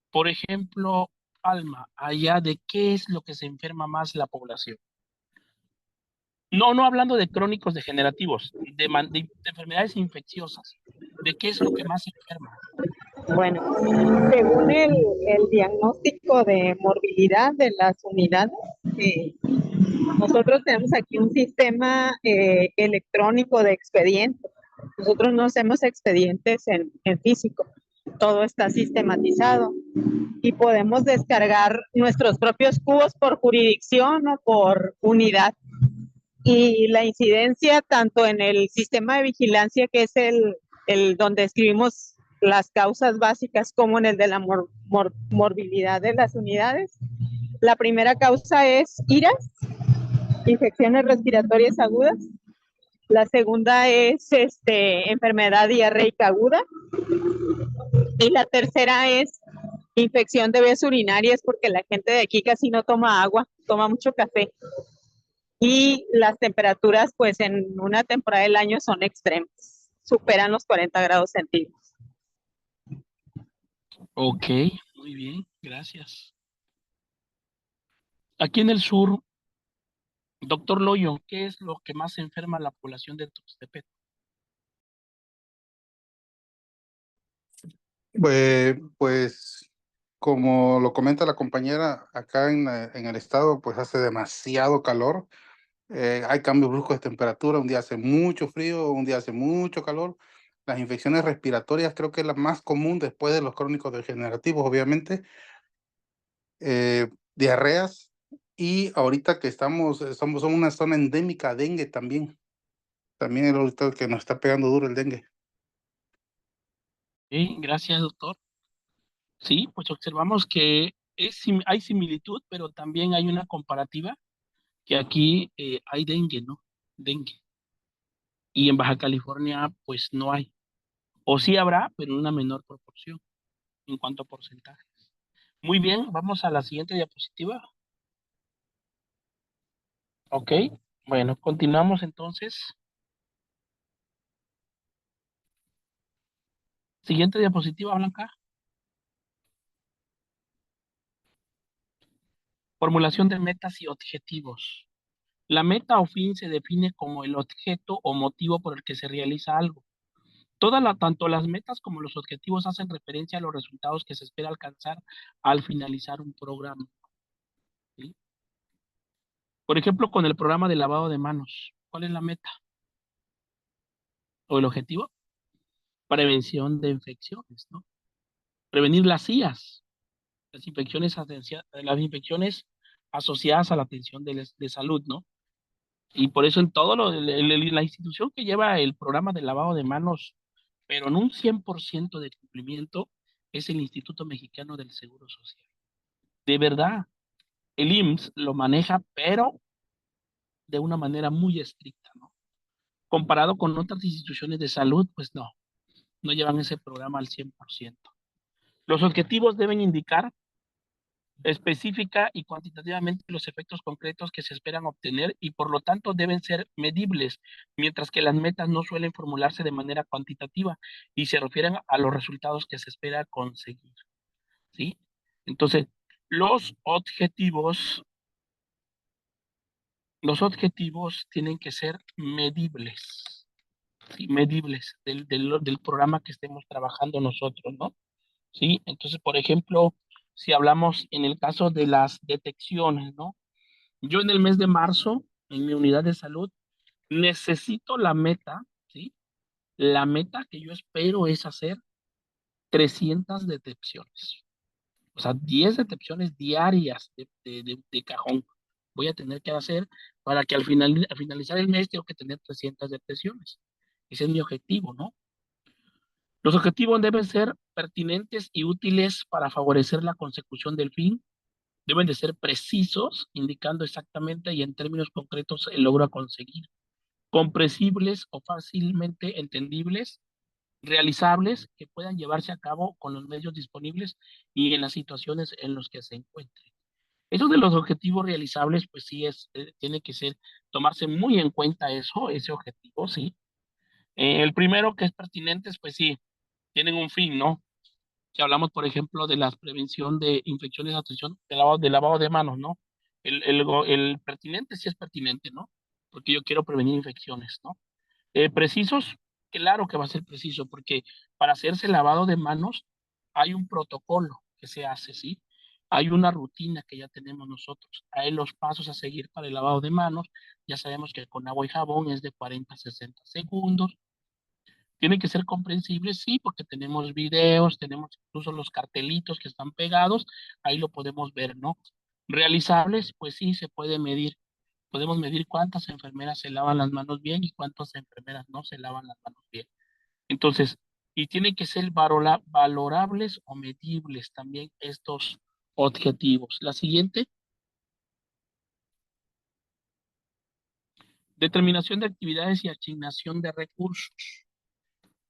[SPEAKER 1] Por ejemplo, Alma, allá de qué es lo que se enferma más la población. No, no hablando de crónicos degenerativos, de enfermedades infecciosas. ¿De qué es lo que más se enferma?
[SPEAKER 4] Bueno, según el diagnóstico de morbilidad de las unidades, eh, nosotros tenemos aquí un sistema electrónico de expedientes. Nosotros no hacemos expedientes en físico, todo está sistematizado y podemos descargar nuestros propios cubos por jurisdicción o por unidad. Y la incidencia tanto en el sistema de vigilancia, que es el donde escribimos las causas básicas, como en el de la morbilidad de las unidades. La primera causa es IRAS, infecciones respiratorias agudas. La segunda es enfermedad diarreica aguda. Y la tercera es infección de vías urinarias, porque la gente de aquí casi no toma agua, toma mucho café. Y las temperaturas, pues en una temporada del año son extremas, superan los 40 grados centígrados.
[SPEAKER 1] Ok, muy bien, gracias. Aquí en el sur, doctor Loyo, ¿qué es lo que más enferma a la población de Tuxtepec?
[SPEAKER 7] Pues, como lo comenta la compañera, acá en el estado pues hace demasiado calor. Hay cambios bruscos de temperatura, un día hace mucho frío, un día hace mucho calor. Las infecciones respiratorias creo que es la más común después de los crónicos degenerativos, obviamente. Diarreas, y ahorita que somos una zona endémica, dengue también. También es ahorita que nos está pegando duro el dengue.
[SPEAKER 1] Sí, gracias, doctor. Sí, pues observamos que hay similitud, pero también hay una comparativa, que aquí hay dengue, ¿no? Dengue. Y en Baja California, pues no hay. O sí habrá, pero en una menor proporción en cuanto a porcentaje. Muy bien, vamos a la siguiente diapositiva. Ok, bueno, continuamos entonces. Siguiente diapositiva, Blanca. Formulación de metas y objetivos. La meta o fin se define como el objeto o motivo por el que se realiza algo. Tanto las metas como los objetivos hacen referencia a los resultados que se espera alcanzar al finalizar un programa, ¿sí? Por ejemplo, con el programa de lavado de manos, ¿cuál es la meta o el objetivo? Prevención de infecciones, ¿no? Prevenir las IAS, las infecciones asociadas a la atención de salud, ¿no? Y por eso en todo la institución que lleva el programa de lavado de manos, pero en un 100% de cumplimiento, es el Instituto Mexicano del Seguro Social. De verdad, el IMSS lo maneja, pero de una manera muy estricta, ¿no? Comparado con otras instituciones de salud, pues no, no llevan ese programa al 100%. Los objetivos deben indicar específica y cuantitativamente los efectos concretos que se esperan obtener y por lo tanto deben ser medibles, mientras que las metas no suelen formularse de manera cuantitativa y se refieren a los resultados que se espera conseguir, ¿sí? Entonces, los objetivos, los objetivos tienen que ser medibles, ¿sí? Medibles del programa que estemos trabajando nosotros, ¿no? ¿Sí? Entonces, por ejemplo, si hablamos en el caso de las detecciones, ¿no? Yo en el mes de marzo, en mi unidad de salud, necesito la meta, ¿sí? La meta que yo espero es hacer 300 detecciones. O sea, 10 detecciones diarias de cajón voy a tener que hacer para que al finalizar el mes tengo que tener 300 detecciones. Ese es mi objetivo, ¿no? Los objetivos deben ser pertinentes y útiles para favorecer la consecución del fin Deben de ser precisos, indicando exactamente y en términos concretos el logro a conseguir, comprensibles o fácilmente entendibles, realizables, que puedan llevarse a cabo con los medios disponibles y en las situaciones en las que se encuentren. Eso de los objetivos realizables, pues sí tiene que ser, tomarse muy en cuenta ese objetivo, sí. El primero que es pertinente, pues sí, tienen un fin, ¿no? Si hablamos, por ejemplo, de la prevención de infecciones, atención, de lavado de manos, ¿no? El pertinente sí es pertinente, ¿no? Porque yo quiero prevenir infecciones, ¿no? Precisos, claro que va a ser preciso, porque para hacerse lavado de manos hay un protocolo que se hace, ¿sí? Hay una rutina que ya tenemos nosotros. Hay los pasos a seguir para el lavado de manos. Ya sabemos que con agua y jabón es de 40 a 60 segundos. Tiene que ser comprensible, sí, porque tenemos videos, tenemos incluso los cartelitos que están pegados, ahí lo podemos ver, ¿no? Realizables, pues sí, se puede medir. Podemos medir cuántas enfermeras se lavan las manos bien y cuántas enfermeras no se lavan las manos bien. Entonces, y tienen que ser valorables o medibles también estos objetivos. La siguiente, determinación de actividades y asignación de recursos.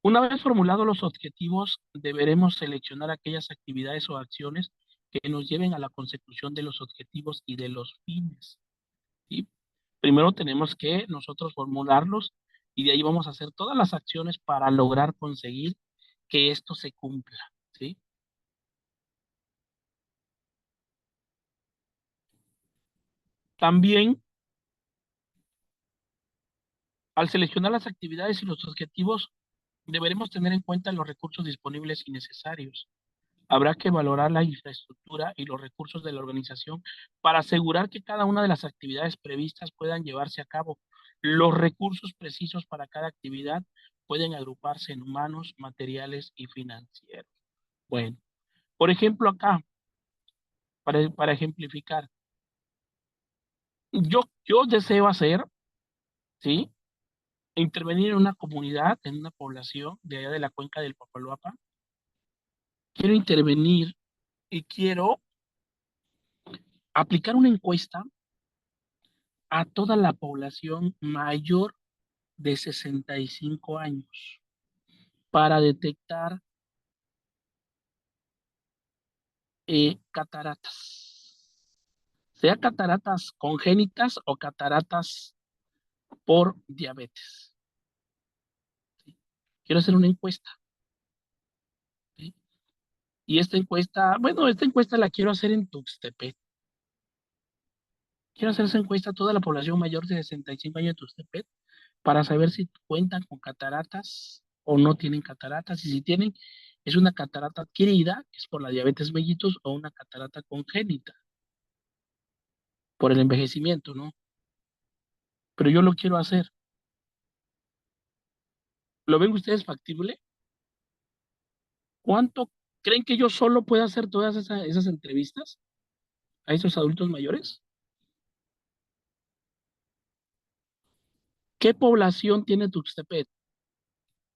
[SPEAKER 1] Una vez formulados los objetivos, deberemos seleccionar aquellas actividades o acciones que nos lleven a la consecución de los objetivos y de los fines, ¿sí? Primero tenemos que nosotros formularlos y de ahí vamos a hacer todas las acciones para lograr conseguir que esto se cumpla, ¿sí? También, al seleccionar las actividades y los objetivos, deberemos tener en cuenta los recursos disponibles y necesarios. Habrá que valorar la infraestructura y los recursos de la organización para asegurar que cada una de las actividades previstas puedan llevarse a cabo. Los recursos precisos para cada actividad pueden agruparse en humanos, materiales y financieros. Bueno, por ejemplo, acá, para ejemplificar, yo deseo hacer, ¿sí? Intervenir en una comunidad, en una población de allá de la cuenca del Papaloapa. Quiero intervenir y quiero aplicar una encuesta a toda la población mayor de 65 años para detectar cataratas, sea cataratas congénitas o cataratas por diabetes, ¿sí? Quiero hacer una encuesta, ¿sí? Y esta encuesta la quiero hacer en Tuxtepec. Quiero hacer esa encuesta a toda la población mayor de 65 años de Tuxtepec para saber si cuentan con cataratas o no tienen cataratas, y si tienen, es una catarata adquirida, que es por la diabetes mellitus, o una catarata congénita, por el envejecimiento, ¿no? Pero yo lo quiero hacer. ¿Lo ven ustedes factible? ¿Cuánto creen que yo solo pueda hacer todas esas entrevistas a esos adultos mayores? ¿Qué población tiene Tuxtepec?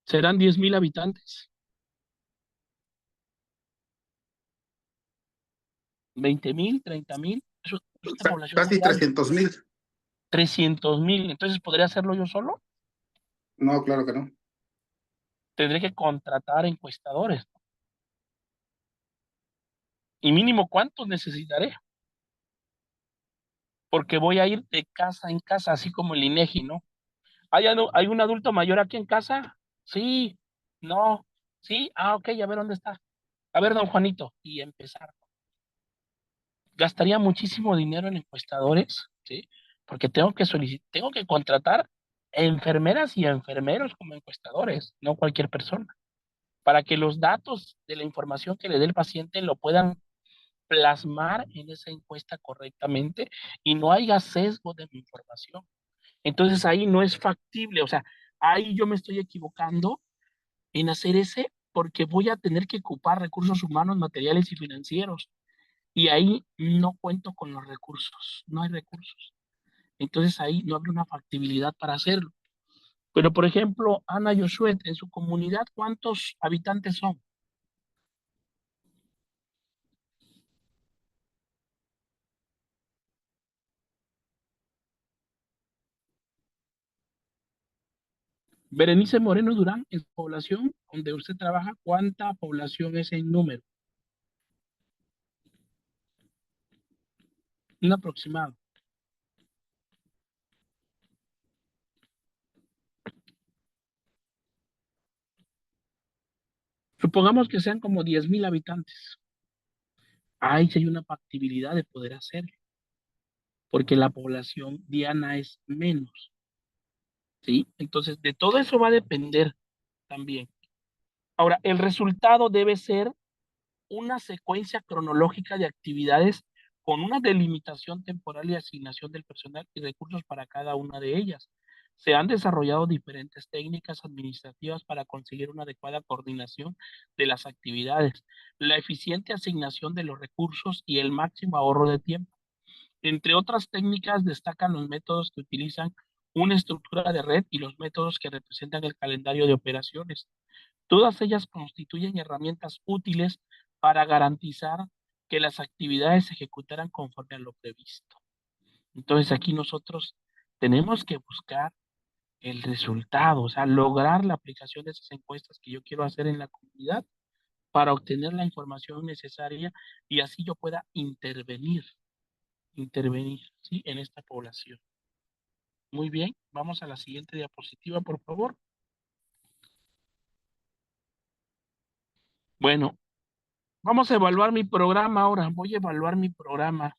[SPEAKER 1] ¿Serán 10,000 habitantes? ¿20,000? ¿30,000? Es una población muy
[SPEAKER 7] Casi
[SPEAKER 1] grande.
[SPEAKER 7] 300,000.
[SPEAKER 1] 300,000. Entonces, ¿podría hacerlo yo solo?
[SPEAKER 7] No, claro que no.
[SPEAKER 1] Tendré que contratar encuestadores. Y mínimo, ¿cuántos necesitaré? Porque voy a ir de casa en casa, así como el INEGI, ¿no? ¿Hay un adulto mayor aquí en casa? Sí, no, sí, ok, a ver dónde está. A ver, don Juanito, y empezar. Gastaría muchísimo dinero en encuestadores, ¿sí? Porque tengo que contratar enfermeras y enfermeros como encuestadores, no cualquier persona, para que los datos de la información que le dé el paciente lo puedan plasmar en esa encuesta correctamente y no haya sesgo de mi información. Entonces ahí no es factible, o sea, ahí yo me estoy equivocando en hacer porque voy a tener que ocupar recursos humanos, materiales y financieros. Y ahí no cuento con los recursos, no hay recursos. Entonces ahí no habrá una factibilidad para hacerlo. Pero, por ejemplo, Ana Josué, en su comunidad, ¿cuántos habitantes son? Berenice Moreno Durán, en su población donde usted trabaja, ¿cuánta población es en número? Un aproximado. Supongamos que sean como 10,000 habitantes. Ahí sí hay una factibilidad de poder hacerlo, porque la población diana es menos, ¿sí? Entonces, de todo eso va a depender también. Ahora, el resultado debe ser una secuencia cronológica de actividades con una delimitación temporal y asignación del personal y recursos para cada una de ellas. Se han desarrollado diferentes técnicas administrativas para conseguir una adecuada coordinación de las actividades, la eficiente asignación de los recursos y el máximo ahorro de tiempo. Entre otras técnicas destacan los métodos que utilizan una estructura de red y los métodos que representan el calendario de operaciones. Todas ellas constituyen herramientas útiles para garantizar que las actividades se ejecutaran conforme a lo previsto. Entonces aquí nosotros tenemos que buscar el resultado, o sea, lograr la aplicación de esas encuestas que yo quiero hacer en la comunidad para obtener la información necesaria y así yo pueda intervenir, ¿sí? En esta población. Muy bien, vamos a la siguiente diapositiva, por favor. Bueno, vamos a evaluar mi programa ahora. Voy a evaluar mi programa.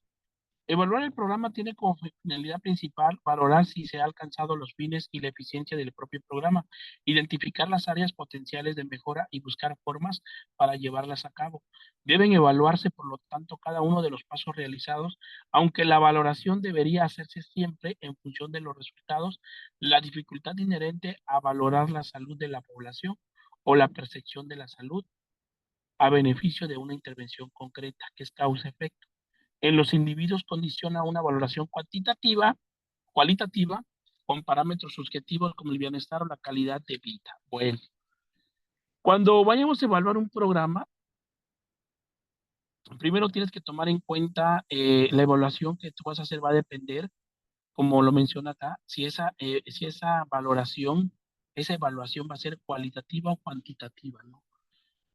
[SPEAKER 1] Evaluar el programa tiene como finalidad principal valorar si se han alcanzado los fines y la eficiencia del propio programa, identificar las áreas potenciales de mejora y buscar formas para llevarlas a cabo. Deben evaluarse, por lo tanto, cada uno de los pasos realizados, aunque la valoración debería hacerse siempre en función de los resultados, la dificultad inherente a valorar la salud de la población o la percepción de la salud a beneficio de una intervención concreta que es causa-efecto en los individuos condiciona una valoración cualitativa, con parámetros subjetivos como el bienestar o la calidad de vida. Bueno, cuando vayamos a evaluar un programa, primero tienes que tomar en cuenta la evaluación que tú vas a hacer va a depender, como lo menciona acá, si esa evaluación va a ser cualitativa o cuantitativa, ¿no?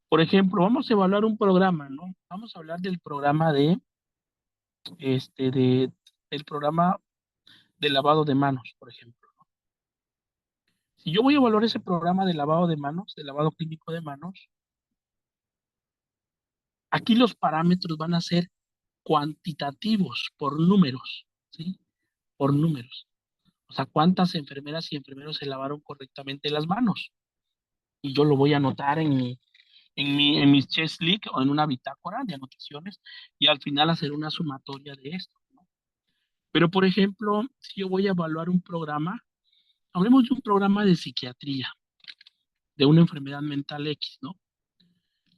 [SPEAKER 1] Por ejemplo, vamos a evaluar un programa, ¿no? Vamos a hablar del programa el programa de lavado de manos, por ejemplo. Si yo voy a evaluar ese programa de lavado de manos, de lavado clínico de manos, aquí los parámetros van a ser cuantitativos por números, ¿sí? Por números. O sea, cuántas enfermeras y enfermeros se lavaron correctamente las manos. Y yo lo voy a anotar en mis chest leak o en una bitácora de anotaciones y al final hacer una sumatoria de esto, ¿no? Pero, por ejemplo, si yo voy a evaluar un programa, hablemos de un programa de psiquiatría, de una enfermedad mental X, ¿no?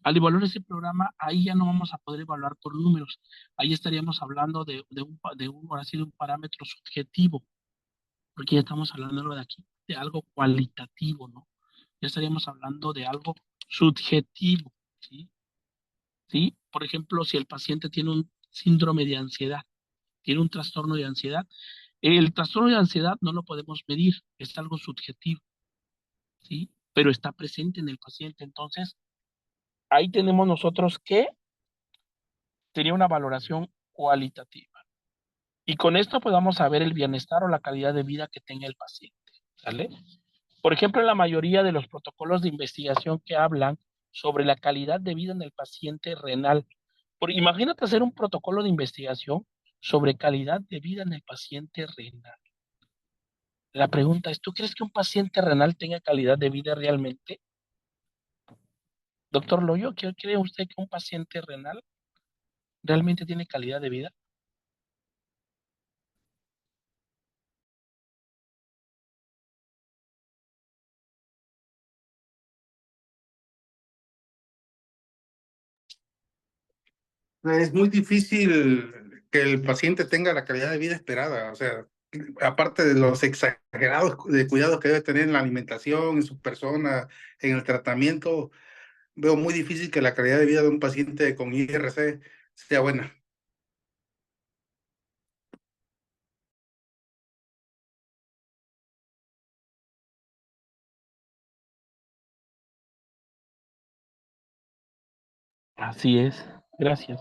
[SPEAKER 1] Al evaluar ese programa, ahí ya no vamos a poder evaluar por números. Ahí estaríamos hablando ahora sí, de un parámetro subjetivo, porque ya estamos hablando de aquí, de algo cualitativo, ¿no? Ya estaríamos hablando de algo subjetivo, ¿sí? ¿Sí? Por ejemplo, si el paciente tiene un síndrome de ansiedad, tiene un trastorno de ansiedad, el trastorno de ansiedad no lo podemos medir, es algo subjetivo, ¿sí? Pero está presente en el paciente. Entonces, ahí tenemos nosotros que sería una valoración cualitativa. Y con esto podamos saber el bienestar o la calidad de vida que tenga el paciente. ¿Sale? Por ejemplo, en la mayoría de los protocolos de investigación que hablan sobre la calidad de vida en el paciente renal. Imagínate hacer un protocolo de investigación sobre calidad de vida en el paciente renal. La pregunta es, ¿tú crees que un paciente renal tenga calidad de vida realmente? Doctor Loyo, ¿cree usted que un paciente renal realmente tiene calidad de vida?
[SPEAKER 7] Es muy difícil que el paciente tenga la calidad de vida esperada, o sea, aparte de los exagerados de cuidados que debe tener en la alimentación, en su persona, en el tratamiento, veo muy difícil que la calidad de vida de un paciente con IRC sea buena.
[SPEAKER 1] Así es. Gracias.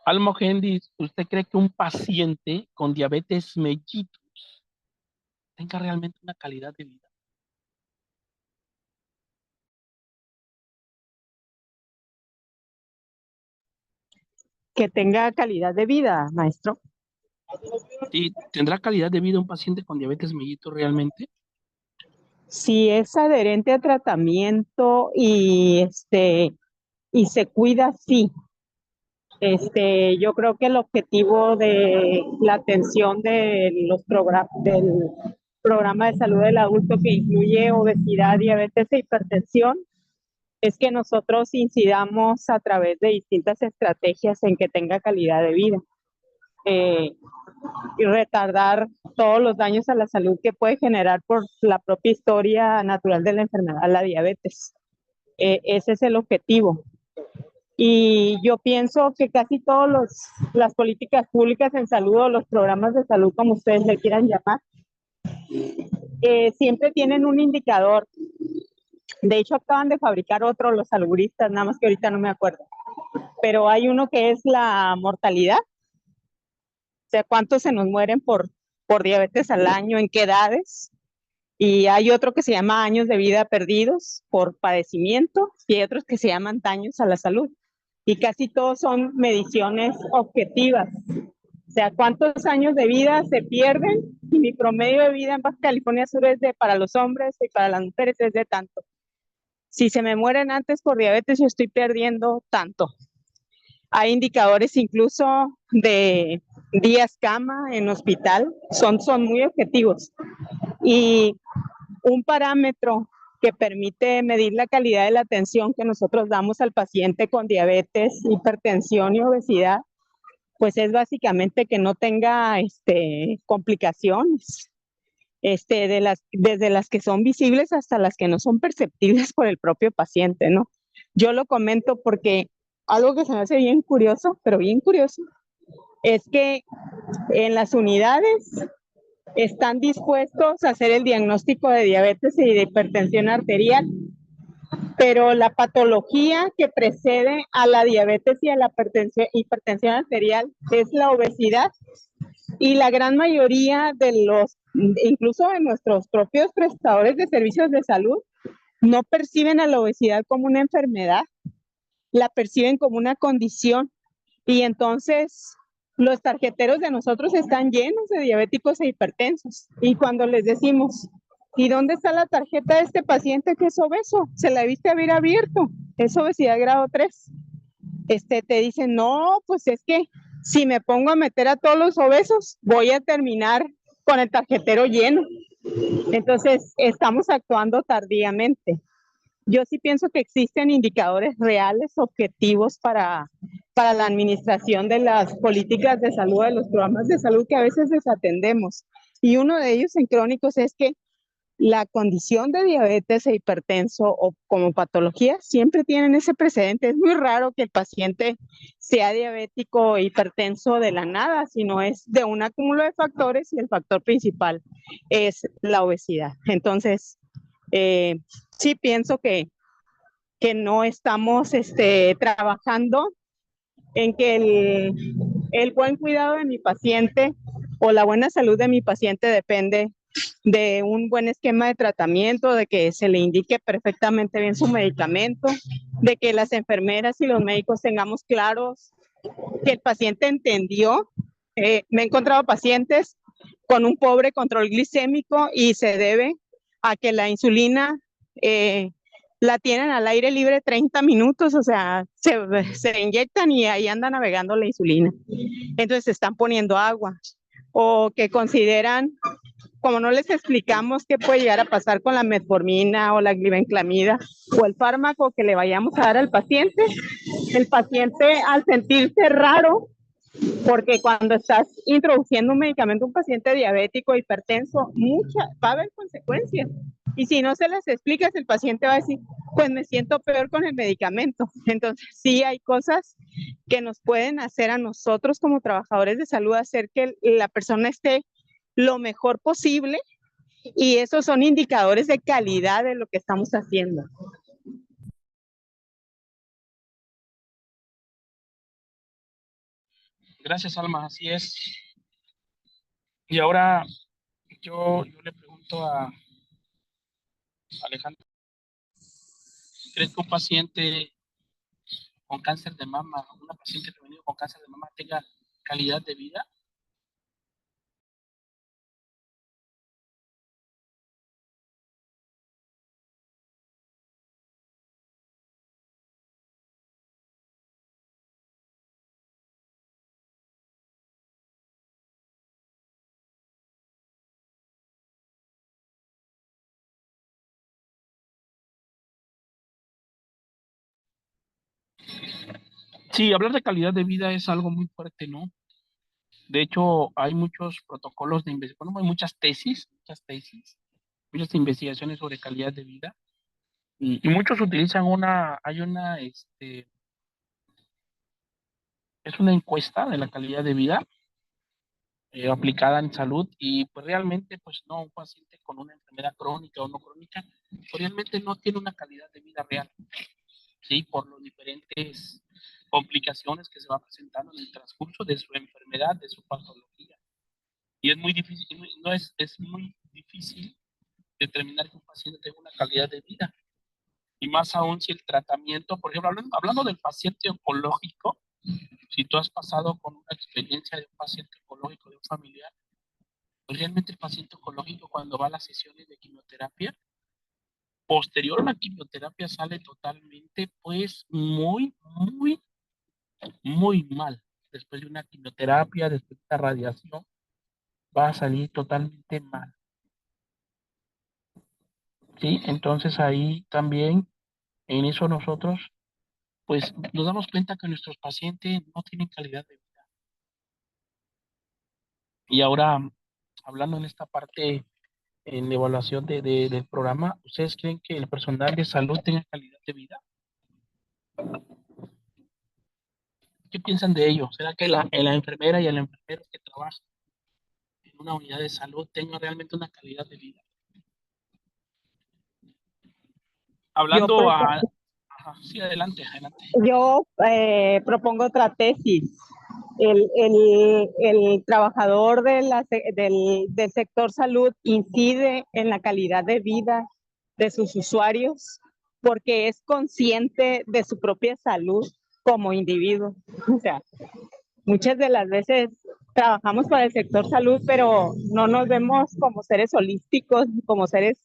[SPEAKER 1] Almogendis, ¿usted cree que un paciente con diabetes mellitus tenga realmente una calidad de vida?
[SPEAKER 4] Que tenga calidad de vida, maestro.
[SPEAKER 1] ¿Sí, tendrá calidad de vida un paciente con diabetes mellitus realmente?
[SPEAKER 4] Si es adherente a tratamiento y se cuida, sí. Yo creo que el objetivo de la atención de del programa de salud del adulto, que incluye obesidad, diabetes e hipertensión, es que nosotros incidamos a través de distintas estrategias en que tenga calidad de vida, y retardar todos los daños a la salud que puede generar por la propia historia natural de la enfermedad, la diabetes. Ese es el objetivo. Y yo pienso que casi todas las políticas públicas en salud, o los programas de salud, como ustedes le quieran llamar, siempre tienen un indicador. De hecho, acaban de fabricar otro los salubristas, nada más que ahorita no me acuerdo. Pero hay uno que es la mortalidad, o sea, cuántos se nos mueren por diabetes al año, en qué edades. Y hay otro que se llama años de vida perdidos por padecimiento, y hay otros que se llaman daños a la salud. Y casi todos son mediciones objetivas. O sea, cuántos años de vida se pierden, y mi promedio de vida en Baja California Sur es para los hombres y para las mujeres es de tanto. Si se me mueren antes por diabetes, yo estoy perdiendo tanto. Hay indicadores incluso de días cama en hospital, son muy objetivos. Y un parámetro que permite medir la calidad de la atención que nosotros damos al paciente con diabetes, hipertensión y obesidad, pues es básicamente que no tenga complicaciones, desde las que son visibles hasta las que no son perceptibles por el propio paciente, ¿no? Yo lo comento porque algo que se me hace bien curioso, pero bien curioso, es que en las unidades están dispuestos a hacer el diagnóstico de diabetes y de hipertensión arterial, pero la patología que precede a la diabetes y a la hipertensión arterial es la obesidad, y la gran mayoría incluso de nuestros propios prestadores de servicios de salud, no perciben a la obesidad como una enfermedad, la perciben como una condición. Y entonces los tarjeteros de nosotros están llenos de diabéticos e hipertensos. Y cuando les decimos, ¿y dónde está la tarjeta de este paciente que es obeso? Se la viste haber abierto, es obesidad grado 3. Te dicen, no, pues es que si me pongo a meter a todos los obesos, voy a terminar con el tarjetero lleno. Entonces, estamos actuando tardíamente. Yo sí pienso que existen indicadores reales, objetivos para la administración de las políticas de salud, de los programas de salud que a veces desatendemos. Y uno de ellos en crónicos es que la condición de diabetes e hipertenso o como patología siempre tienen ese precedente. Es muy raro que el paciente sea diabético o hipertenso de la nada, sino es de un acúmulo de factores, y el factor principal es la obesidad. Entonces, sí pienso que no estamos trabajando en que el buen cuidado de mi paciente o la buena salud de mi paciente depende de un buen esquema de tratamiento, de que se le indique perfectamente bien su medicamento, de que las enfermeras y los médicos tengamos claros que el paciente entendió. Me he encontrado pacientes con un pobre control glicémico y se debe a que la insulina la tienen al aire libre 30 minutos, o sea, se inyectan y ahí anda navegando la insulina. Entonces se están poniendo agua, o que consideran, como no les explicamos qué puede llegar a pasar con la metformina o la glibenclamida o el fármaco que le vayamos a dar al paciente, el paciente, al sentirse raro, porque cuando estás introduciendo un medicamento a un paciente diabético, hipertenso, va a haber consecuencias. Y si no se las explicas, el paciente va a decir, pues me siento peor con el medicamento. Entonces, sí hay cosas que nos pueden hacer a nosotros como trabajadores de salud hacer que la persona esté lo mejor posible, y esos son indicadores de calidad de lo que estamos haciendo.
[SPEAKER 1] Gracias, Alma, así es. Y ahora yo le pregunto a Alejandro, ¿crees que un paciente con cáncer de mama, una paciente femenina con cáncer de mama tenga calidad de vida? Sí, hablar de calidad de vida es algo muy fuerte, ¿no? De hecho, hay muchos protocolos de investigación, bueno, hay muchas investigaciones sobre calidad de vida y muchos utilizan es una encuesta de la calidad de vida aplicada en salud y pues realmente pues no, un paciente con una enfermedad crónica o no crónica, pues realmente no tiene una calidad de vida real, ¿sí? Por los diferentes complicaciones que se va presentando en el transcurso de su enfermedad, de su patología. Y es muy difícil, no es muy difícil determinar que un paciente tenga una calidad de vida. Y más aún si el tratamiento, por ejemplo, hablando del paciente oncológico, si tú has pasado con una experiencia de un paciente oncológico, de un familiar, pues realmente el paciente oncológico cuando va a las sesiones de quimioterapia, posterior a la quimioterapia sale totalmente, pues, muy mal. Después de una quimioterapia, después de esta radiación, va a salir totalmente mal. ¿Sí? Entonces ahí también, en eso nosotros, pues, nos damos cuenta que nuestros pacientes no tienen calidad de vida. Y ahora, hablando en esta parte, en evaluación del programa, ¿ustedes creen que el personal de salud tenga calidad de vida? ¿Qué piensan de ello? ¿Será que la enfermera y el enfermero que trabajan en una unidad de salud tengan realmente una calidad de vida?
[SPEAKER 4] Yo,
[SPEAKER 1] Hablando a... Ajá, sí, adelante, adelante.
[SPEAKER 4] yo propongo otra tesis. El trabajador del sector salud incide en la calidad de vida de sus usuarios porque es consciente de su propia salud como individuo. O sea, muchas de las veces trabajamos para el sector salud, pero no nos vemos como seres holísticos, como seres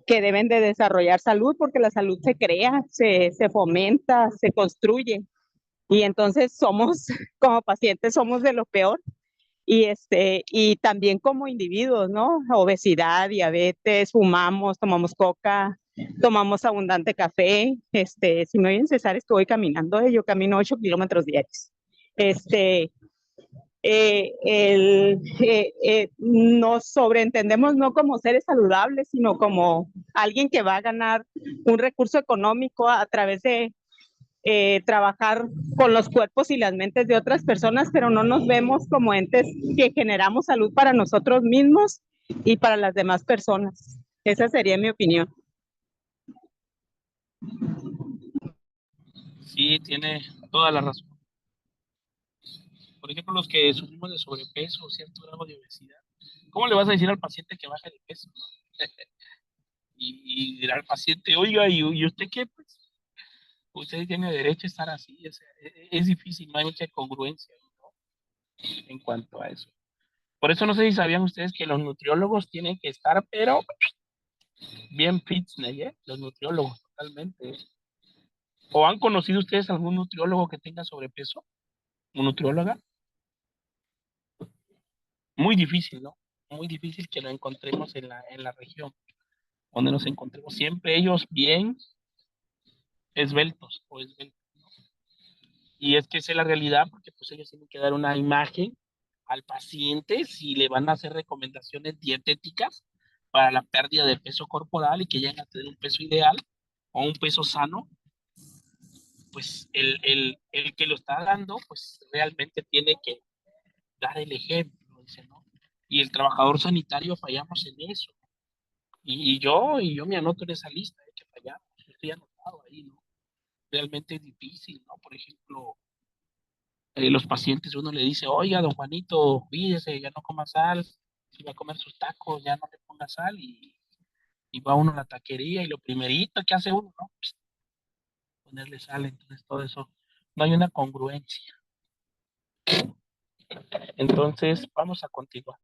[SPEAKER 4] que deben de desarrollar salud, porque la salud se crea, se fomenta, se construye. Y entonces somos, como pacientes, somos de lo peor. Y también como individuos, ¿no? Obesidad, diabetes, fumamos, tomamos coca, tomamos abundante café. Si me oyen cesar, estoy caminando, yo camino 8 kilómetros diarios. Este, nos sobreentendemos no como seres saludables, sino como alguien que va a ganar un recurso económico a través de trabajar con los cuerpos y las mentes de otras personas, pero no nos vemos como entes que generamos salud para nosotros mismos y para las demás personas. Esa sería mi opinión.
[SPEAKER 1] Sí, tiene toda la razón. Por ejemplo, los que sufrimos de sobrepeso o cierto grado de obesidad, ¿cómo le vas a decir al paciente que baje de peso? Y dirá al paciente, oiga, ¿y usted qué? Pues usted tiene derecho a estar así. Es difícil, no hay mucha congruencia, ¿no? En cuanto a eso. Por eso no sé si sabían ustedes que los nutriólogos tienen que estar, pero bien fitness, ¿eh? Los nutriólogos, totalmente. ¿O han conocido ustedes algún nutriólogo que tenga sobrepeso? ¿Un nutrióloga? Muy difícil, ¿no? Muy difícil que lo encontremos en la región donde nos encontremos. Siempre ellos bien esbeltos o esbeltos. Y es que esa es la realidad porque pues ellos tienen que dar una imagen al paciente si le van a hacer recomendaciones dietéticas para la pérdida de peso corporal y que lleguen a tener un peso ideal o un peso sano, pues el que lo está dando, pues realmente tiene que dar el ejemplo, dice, ¿no? Y el trabajador sanitario fallamos en eso. Y yo me anoto en esa lista de que fallamos. Yo estoy anotado ahí, ¿no? Realmente es difícil, ¿no? Por ejemplo, Los pacientes, uno le dice, oiga, don Juanito, cuídese, ya no coma sal, si va a comer sus tacos, ya no le ponga sal, y va uno a la taquería y lo primerito que hace uno, ¿no? Pues, ponerle sal, entonces todo eso, no hay una congruencia. Entonces, vamos a continuar.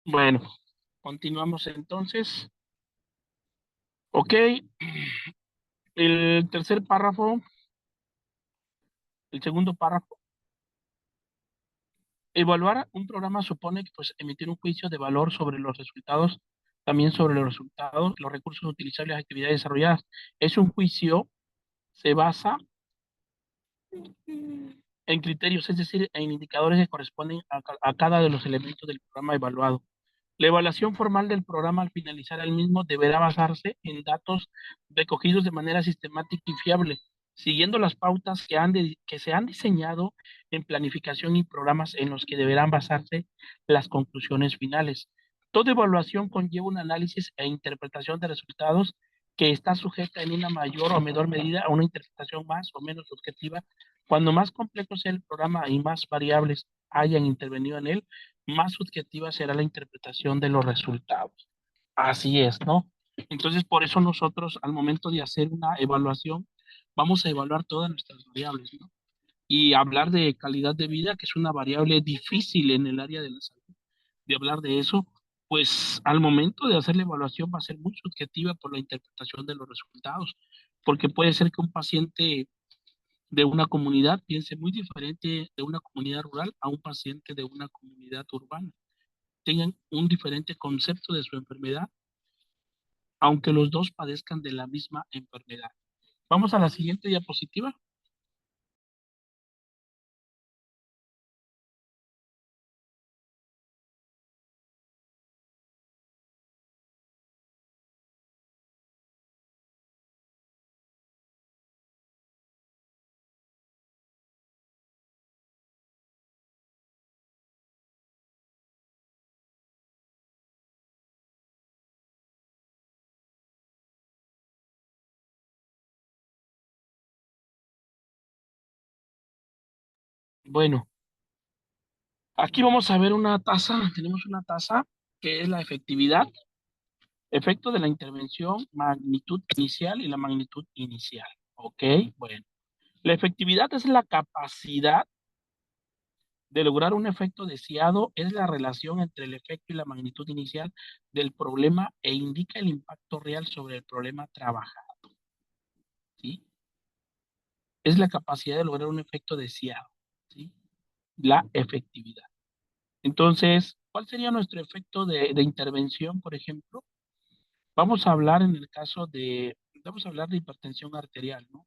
[SPEAKER 1] Bueno, continuamos entonces. Ok, el tercer párrafo, el segundo párrafo. Evaluar un programa supone que, pues, emitir un juicio de valor sobre los resultados, también sobre los resultados, los recursos utilizables, las actividades desarrolladas. Es un juicio, se basa en criterios, es decir, en indicadores que corresponden a cada de los elementos del programa evaluado. La evaluación formal del programa al finalizar el mismo deberá basarse en datos recogidos de manera sistemática y fiable, siguiendo las pautas que se han diseñado en planificación y programas en los que deberán basarse las conclusiones finales. Toda evaluación conlleva un análisis e interpretación de resultados que está sujeta en una mayor o menor medida a una interpretación más o menos subjetiva. Cuando más complejo sea el programa y más variables hayan intervenido en él, más subjetiva será la interpretación de los resultados. Así es, ¿no? Entonces, por eso nosotros, al momento de hacer una evaluación, vamos a evaluar todas nuestras variables, ¿no? Y hablar de calidad de vida, que es una variable difícil en el área de la salud, de hablar de eso, pues al momento de hacer la evaluación va a ser muy subjetiva por la interpretación de los resultados, porque puede ser que un paciente de una comunidad piense muy diferente de una comunidad rural a un paciente de una comunidad urbana, tengan un diferente concepto de su enfermedad, aunque los dos padezcan de la misma enfermedad. Vamos a la siguiente diapositiva. Bueno, aquí vamos a ver una tasa, tenemos una tasa que es la efectividad, efecto de la intervención, magnitud inicial y la magnitud inicial. Ok, bueno. La efectividad es la capacidad de lograr un efecto deseado, es la relación entre el efecto y la magnitud inicial del problema e indica el impacto real sobre el problema trabajado, ¿sí? Es la capacidad de lograr un efecto deseado, ¿sí? La efectividad. Entonces, ¿cuál sería nuestro efecto de intervención, por ejemplo? Vamos a hablar en el caso de, vamos a hablar de hipertensión arterial, ¿no?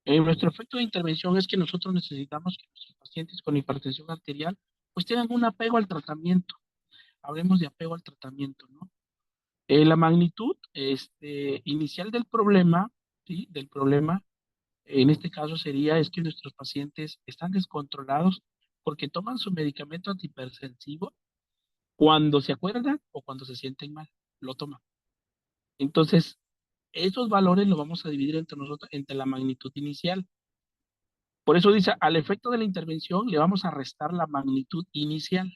[SPEAKER 1] Nuestro efecto de intervención es que nosotros necesitamos que nuestros pacientes con hipertensión arterial pues tengan un apego al tratamiento. Hablemos de apego al tratamiento, ¿no? La magnitud inicial del problema, ¿sí? Del problema, en este caso sería es que nuestros pacientes están descontrolados porque toman su medicamento antihipertensivo cuando se acuerdan o cuando se sienten mal, lo toman. Entonces, esos valores los vamos a dividir entre nosotros, entre la magnitud inicial. Por eso dice, al efecto de la intervención le vamos a restar la magnitud inicial,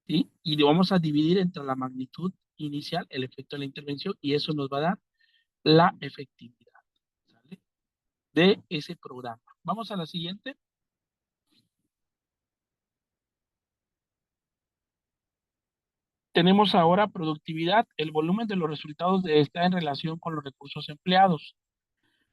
[SPEAKER 1] ¿sí? Y le vamos a dividir entre la magnitud inicial el efecto de la intervención y eso nos va a dar la efectividad, ¿sale? De ese programa. Vamos a la siguiente. Tenemos ahora productividad. El volumen de los resultados está en relación con los recursos empleados.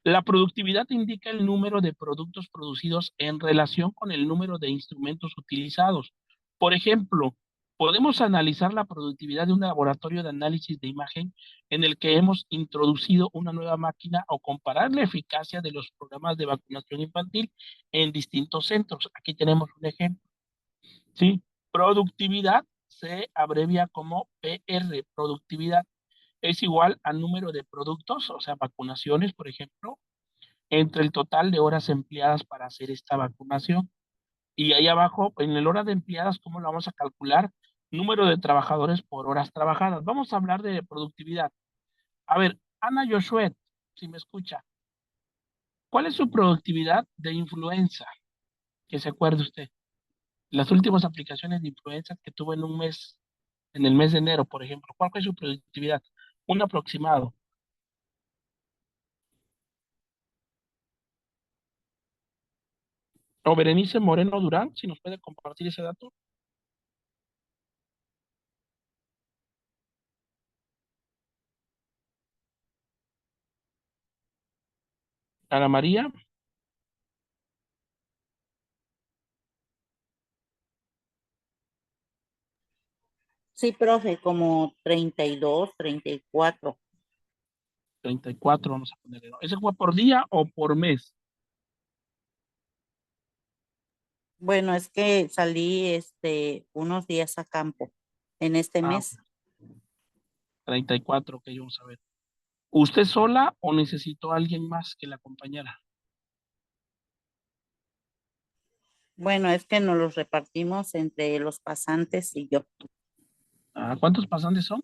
[SPEAKER 1] La productividad indica el número de productos producidos en relación con el número de instrumentos utilizados. Por ejemplo, podemos analizar la productividad de un laboratorio de análisis de imagen en el que hemos introducido una nueva máquina o comparar la eficacia de los programas de vacunación infantil en distintos centros. Aquí tenemos un ejemplo, ¿sí? Productividad se abrevia como PR, productividad. es igual al número de productos, o sea, vacunaciones, por ejemplo, entre el total de horas empleadas para hacer esta vacunación. Y ahí abajo, en el hora de empleadas, ¿cómo lo vamos a calcular? Número de trabajadores por horas trabajadas. Vamos a hablar de productividad. A ver, Ana Josué, si me escucha, ¿cuál es su productividad de influenza? Que se acuerde usted. Las últimas aplicaciones de influenza que tuvo en un mes, en el mes de enero, por ejemplo, ¿cuál fue su productividad? Un aproximado. O Berenice Moreno Durán, si nos puede compartir ese dato. Ana María,
[SPEAKER 5] Sí, profe, como 32, 34.
[SPEAKER 1] 34, vamos a ponerle, ¿no? ¿Ese fue por día o por mes?
[SPEAKER 5] Bueno, es que salí unos días a campo en este
[SPEAKER 1] Ah,
[SPEAKER 5] mes.
[SPEAKER 1] 34, que vamos a ver. ¿Usted sola o necesitó a alguien más que la acompañara?
[SPEAKER 5] Bueno, es que nos los repartimos entre los pasantes y yo.
[SPEAKER 1] Ah, ¿cuántos pasantes son?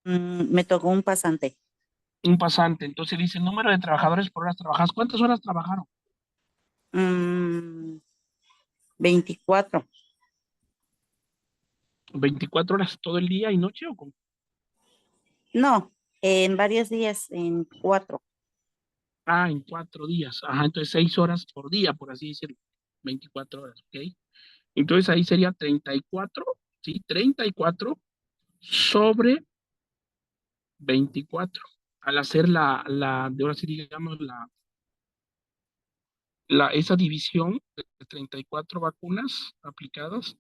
[SPEAKER 5] Me tocó un pasante.
[SPEAKER 1] Un pasante. Entonces dice número de trabajadores por horas trabajadas. ¿Cuántas horas trabajaron?
[SPEAKER 5] 24.
[SPEAKER 1] 24 horas todo el día y noche o cómo?
[SPEAKER 5] No, en varios días, en 4.
[SPEAKER 1] Ah, en 4 días. Ajá, entonces 6 horas por día, por así decirlo. 24 horas, ¿ok? Entonces ahí sería 34, ¿sí? 34 sobre 24. Al hacer de ahora sí digamos, esa división de 34 vacunas aplicadas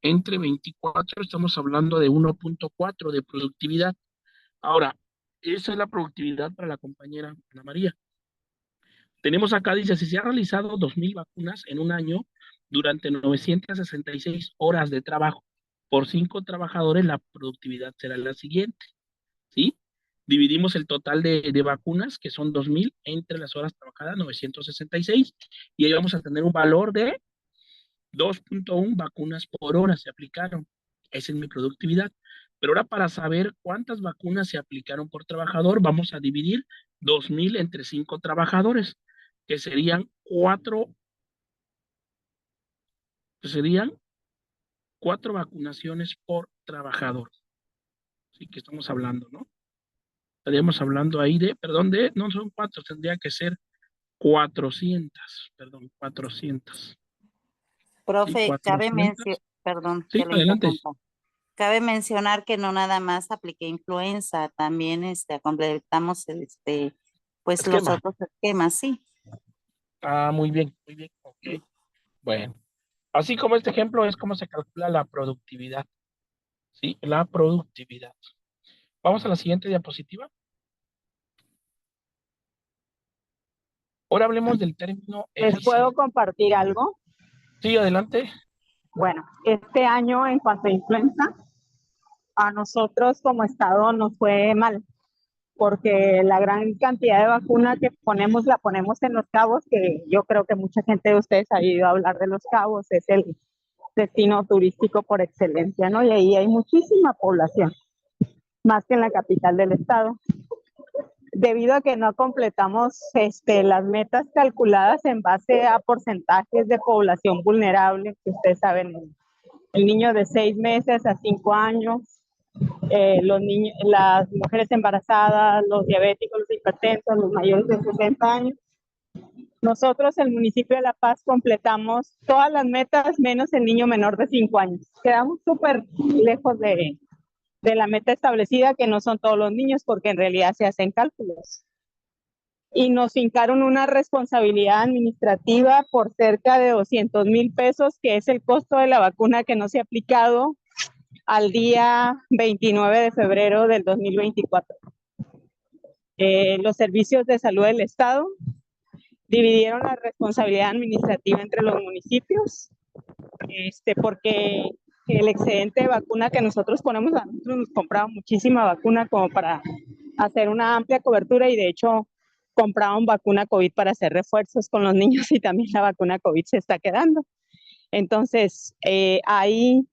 [SPEAKER 1] entre 24, estamos hablando de 1.4 de productividad. Ahora, esa es la productividad para la compañera Ana María. Tenemos acá, dice, si se ha realizado 2.000 vacunas en un año durante 966 horas de trabajo por 5 trabajadores, la productividad será la siguiente, ¿sí? Dividimos el total de vacunas, que son 2.000, entre las horas trabajadas, 966, y ahí vamos a tener un valor de 2.1 vacunas por hora se aplicaron. Esa es mi productividad. Pero ahora para saber cuántas vacunas se aplicaron por trabajador, vamos a dividir 2.000 entre 5 trabajadores, que serían 4 vacunaciones por trabajador. Así que estamos hablando, ¿no? Estaríamos hablando ahí no son 4, tendría que ser 400, perdón, 400. Sí,
[SPEAKER 5] Profe,
[SPEAKER 1] 400.
[SPEAKER 5] perdón
[SPEAKER 1] Sí,
[SPEAKER 5] que le
[SPEAKER 1] adelante.
[SPEAKER 5] interrumpa. Cabe mencionar que no nada más apliqué influenza, también completamos pues los
[SPEAKER 1] Esquema.
[SPEAKER 5] otros esquemas, sí.
[SPEAKER 1] Ah, muy bien, ok. Bueno, así como este ejemplo es cómo se calcula la productividad, ¿sí? La productividad. Vamos a la siguiente diapositiva. Ahora hablemos del término
[SPEAKER 4] ¿Les puedo
[SPEAKER 1] eficiencia.
[SPEAKER 4] compartir algo?
[SPEAKER 1] Sí, adelante.
[SPEAKER 4] Bueno, este año en cuanto a influenza, a nosotros como estado nos fue mal, porque la gran cantidad de vacuna que ponemos la ponemos en Los Cabos, que yo creo que mucha gente de ustedes ha oído hablar de Los Cabos, es el destino turístico por excelencia, ¿no? Y ahí hay muchísima población, más que en la capital del estado. Debido a que no completamos las metas calculadas en base a porcentajes de población vulnerable, que ustedes saben, el niño de 6 meses a 5 años, los niños, las mujeres embarazadas, los diabéticos, los hipertensos, los mayores de 60 años. Nosotros, el municipio de La Paz, completamos todas las metas menos el niño menor de 5 años. Quedamos súper lejos de la meta establecida, que no son todos los niños, porque en realidad se hacen cálculos. Y nos fincaron una responsabilidad administrativa por cerca de 200,000 pesos, que es el costo de la vacuna que no se ha aplicado al día 29 de febrero del 2024. Los servicios de salud del estado dividieron la responsabilidad administrativa entre los municipios, porque
[SPEAKER 10] el excedente de vacuna que nosotros ponemos, a nosotros nos compraban muchísima vacuna como para hacer una amplia cobertura y de hecho compraban vacuna COVID para hacer refuerzos con los niños y también la vacuna COVID se está quedando. Entonces, hay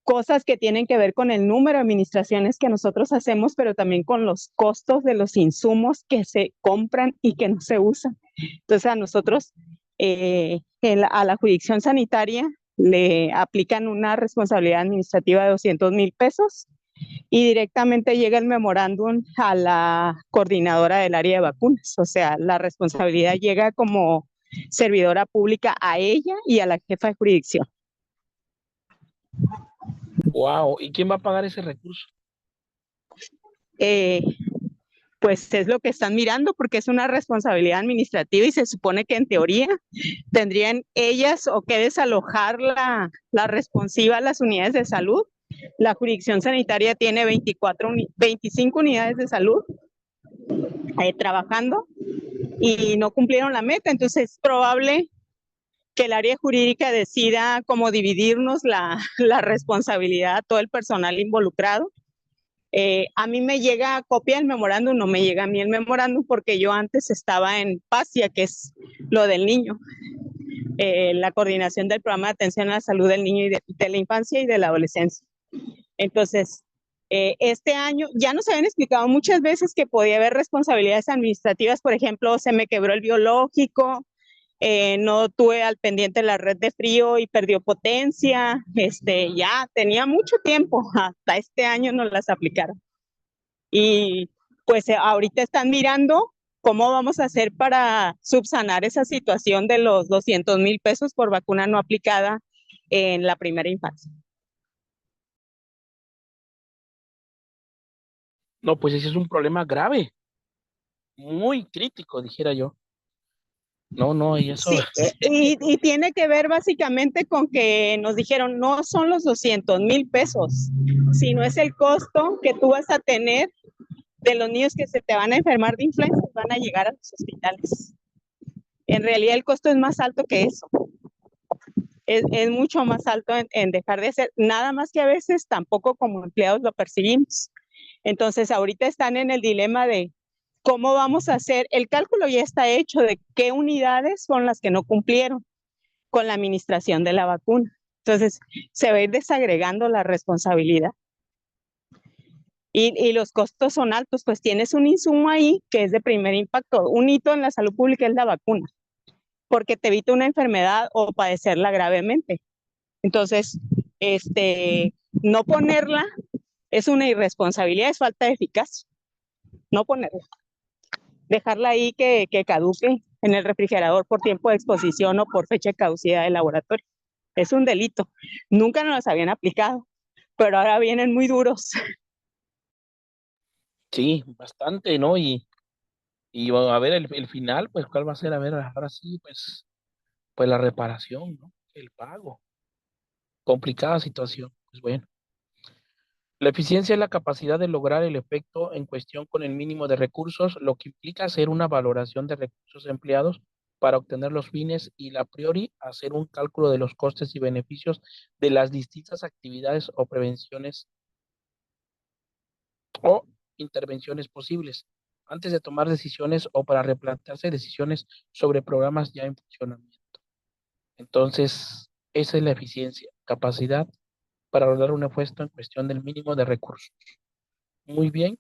[SPEAKER 10] cosas que tienen que ver con el número de administraciones que nosotros hacemos, pero también con los costos de los insumos que se compran y que no se usan. Entonces, a nosotros, a la jurisdicción sanitaria, le aplican una responsabilidad administrativa de 200,000 pesos y directamente llega el memorándum a la coordinadora del área de vacunas. O sea, la responsabilidad llega como servidora pública a ella y a la jefa de jurisdicción.
[SPEAKER 1] Wow, ¿y quién va a pagar ese recurso?
[SPEAKER 10] Pues es lo que están mirando porque es una responsabilidad administrativa y se supone que en teoría tendrían ellas o que desalojar la responsiva a las unidades de salud. La jurisdicción sanitaria tiene 25 unidades de salud trabajando y no cumplieron la meta, entonces es probable que el área jurídica decida cómo dividirnos la responsabilidad a todo el personal involucrado. A mí me llega copia del memorándum, no me llega a mí el memorándum porque yo antes estaba en PASIA, que es lo del niño, la coordinación del programa de atención a la salud del niño y de la infancia y de la adolescencia. Entonces, este año ya nos habían explicado muchas veces que podía haber responsabilidades administrativas, por ejemplo, se me quebró el biológico, no tuve al pendiente la red de frío y perdió potencia, ya tenía mucho tiempo, hasta este año nos las aplicaron. Y pues ahorita están mirando cómo vamos a hacer para subsanar esa situación de los 200,000 pesos por vacuna no aplicada en la primera infancia.
[SPEAKER 1] No, pues ese es un problema grave, muy crítico, dijera yo. No, y eso.
[SPEAKER 10] Sí, y tiene que ver básicamente con que nos dijeron, no son los 200,000 pesos, sino es el costo que tú vas a tener de los niños que se te van a enfermar de influenza y van a llegar a los hospitales. En realidad el costo es más alto que eso. Es mucho más alto en dejar de hacer, nada más que a veces tampoco como empleados lo percibimos. Entonces ahorita están en el dilema de cómo vamos a hacer, el cálculo ya está hecho de qué unidades son las que no cumplieron con la administración de la vacuna. Entonces se va a ir desagregando la responsabilidad. Y los costos son altos, pues tienes un insumo ahí que es de primer impacto. Un hito en la salud pública es la vacuna, porque te evita una enfermedad o padecerla gravemente. Entonces, no ponerla es una irresponsabilidad, es falta de eficacia. No ponerla. Dejarla ahí que caduque en el refrigerador por tiempo de exposición o por fecha de caducidad del laboratorio. Es un delito. Nunca nos las habían aplicado, pero ahora vienen muy duros.
[SPEAKER 1] Sí, bastante, ¿no? Y a ver el final, pues, ¿cuál va a ser? A ver, ahora sí, pues la reparación, ¿no? El pago. Complicada situación. Pues bueno. La eficiencia es la capacidad de lograr el efecto en cuestión con el mínimo de recursos, lo que implica hacer una valoración de recursos empleados para obtener los fines y a priori hacer un cálculo de los costes y beneficios de las distintas actividades o prevenciones o intervenciones posibles antes de tomar decisiones o para replantearse decisiones sobre programas ya en funcionamiento. Entonces, esa es la eficiencia, capacidad para lograr un efecto en cuestión del mínimo de recursos. Muy bien.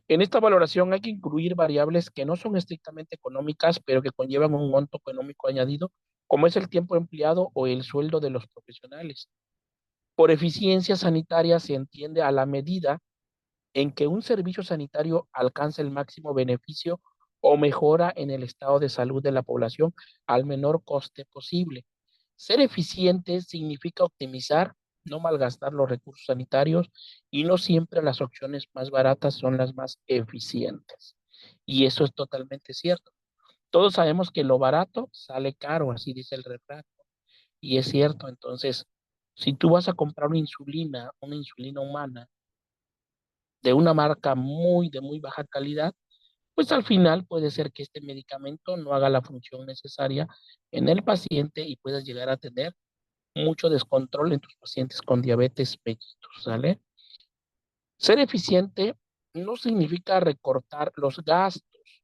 [SPEAKER 1] En esta valoración hay que incluir variables que no son estrictamente económicas, pero que conllevan un monto económico añadido, como es el tiempo empleado o el sueldo de los profesionales. Por eficiencia sanitaria se entiende a la medida en que un servicio sanitario alcanza el máximo beneficio o mejora en el estado de salud de la población al menor coste posible. Ser eficiente significa optimizar, no malgastar los recursos sanitarios y no siempre las opciones más baratas son las más eficientes. Y eso es totalmente cierto. Todos sabemos que lo barato sale caro, así dice el refrán. Y es cierto, entonces, si tú vas a comprar una insulina humana de una marca de muy baja calidad, pues al final puede ser que este medicamento no haga la función necesaria en el paciente y puedas llegar a tener mucho descontrol en tus pacientes con diabetes mellitus, ¿sale? Ser eficiente no significa recortar los gastos,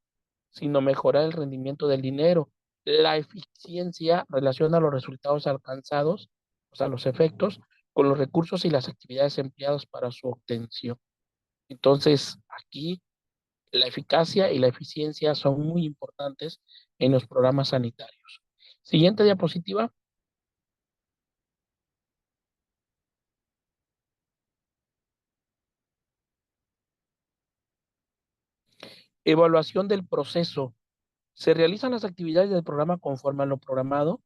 [SPEAKER 1] sino mejorar el rendimiento del dinero. La eficiencia relaciona los resultados alcanzados, o sea, los efectos, con los recursos y las actividades empleadas para su obtención. Entonces, aquí la eficacia y la eficiencia son muy importantes en los programas sanitarios. Siguiente diapositiva. Evaluación del proceso. Se realizan las actividades del programa conforme a lo programado.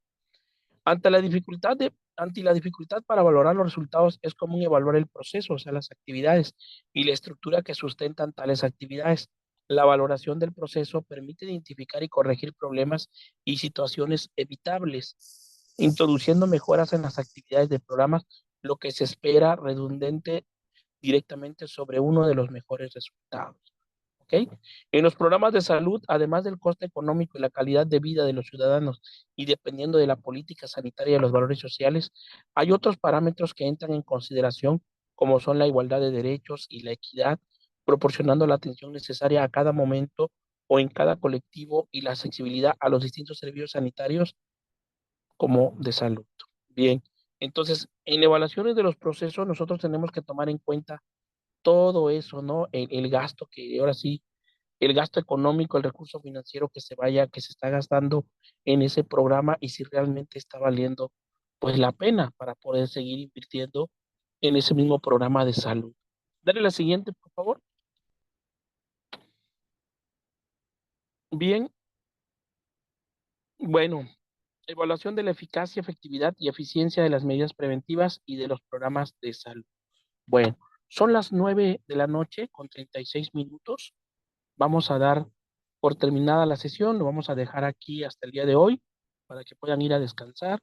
[SPEAKER 1] Ante la dificultad para valorar los resultados, es común evaluar el proceso, o sea, las actividades y la estructura que sustentan tales actividades. La valoración del proceso permite identificar y corregir problemas y situaciones evitables, introduciendo mejoras en las actividades de programas, lo que se espera redundante directamente sobre uno de los mejores resultados. ¿Ok? En los programas de salud, además del coste económico y la calidad de vida de los ciudadanos, y dependiendo de la política sanitaria y los valores sociales, hay otros parámetros que entran en consideración, como son la igualdad de derechos y la equidad, proporcionando la atención necesaria a cada momento o en cada colectivo y la accesibilidad a los distintos servicios sanitarios como de salud. Bien, entonces, en evaluaciones de los procesos, nosotros tenemos que tomar en cuenta todo eso, ¿no? El gasto que ahora sí, el gasto económico, el recurso financiero que que se está gastando en ese programa y si realmente está valiendo pues la pena para poder seguir invirtiendo en ese mismo programa de salud. Dale la siguiente, por favor. Bien, bueno, evaluación de la eficacia, efectividad y eficiencia de las medidas preventivas y de los programas de salud. Bueno, son las 9 de la noche con 36 minutos. Vamos a dar por terminada la sesión, lo vamos a dejar aquí hasta el día de hoy para que puedan ir a descansar.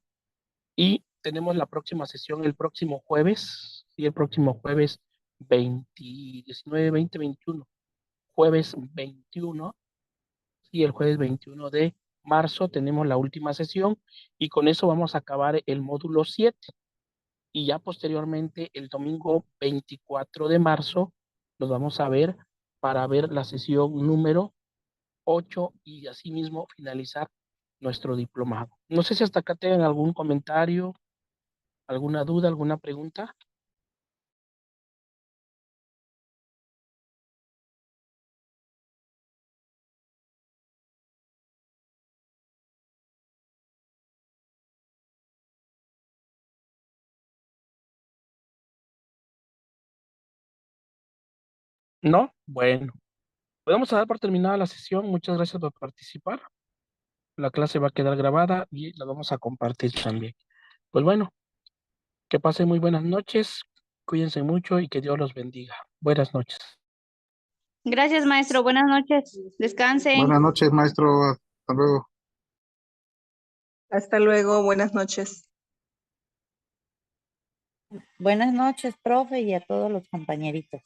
[SPEAKER 1] Y tenemos la próxima sesión el próximo jueves, sí, el próximo jueves 19, 20, 21, jueves 21, sí, el jueves 21 de marzo tenemos la última sesión y con eso vamos a acabar el módulo 7. Y ya posteriormente, el domingo 24 de marzo, nos vamos a ver para ver la sesión número 8 y asimismo finalizar nuestro diplomado. No sé si hasta acá tengan algún comentario, alguna duda, alguna pregunta. ¿No? Bueno, podemos dar por terminada la sesión. Muchas gracias por participar. La clase va a quedar grabada y la vamos a compartir también. Pues bueno, que pasen muy buenas noches, cuídense mucho y que Dios los bendiga. Buenas noches.
[SPEAKER 9] Gracias, maestro. Buenas noches. Descansen.
[SPEAKER 7] Buenas noches, maestro. Hasta luego.
[SPEAKER 8] Hasta luego, buenas noches.
[SPEAKER 5] Buenas noches, profe, y a todos los compañeritos.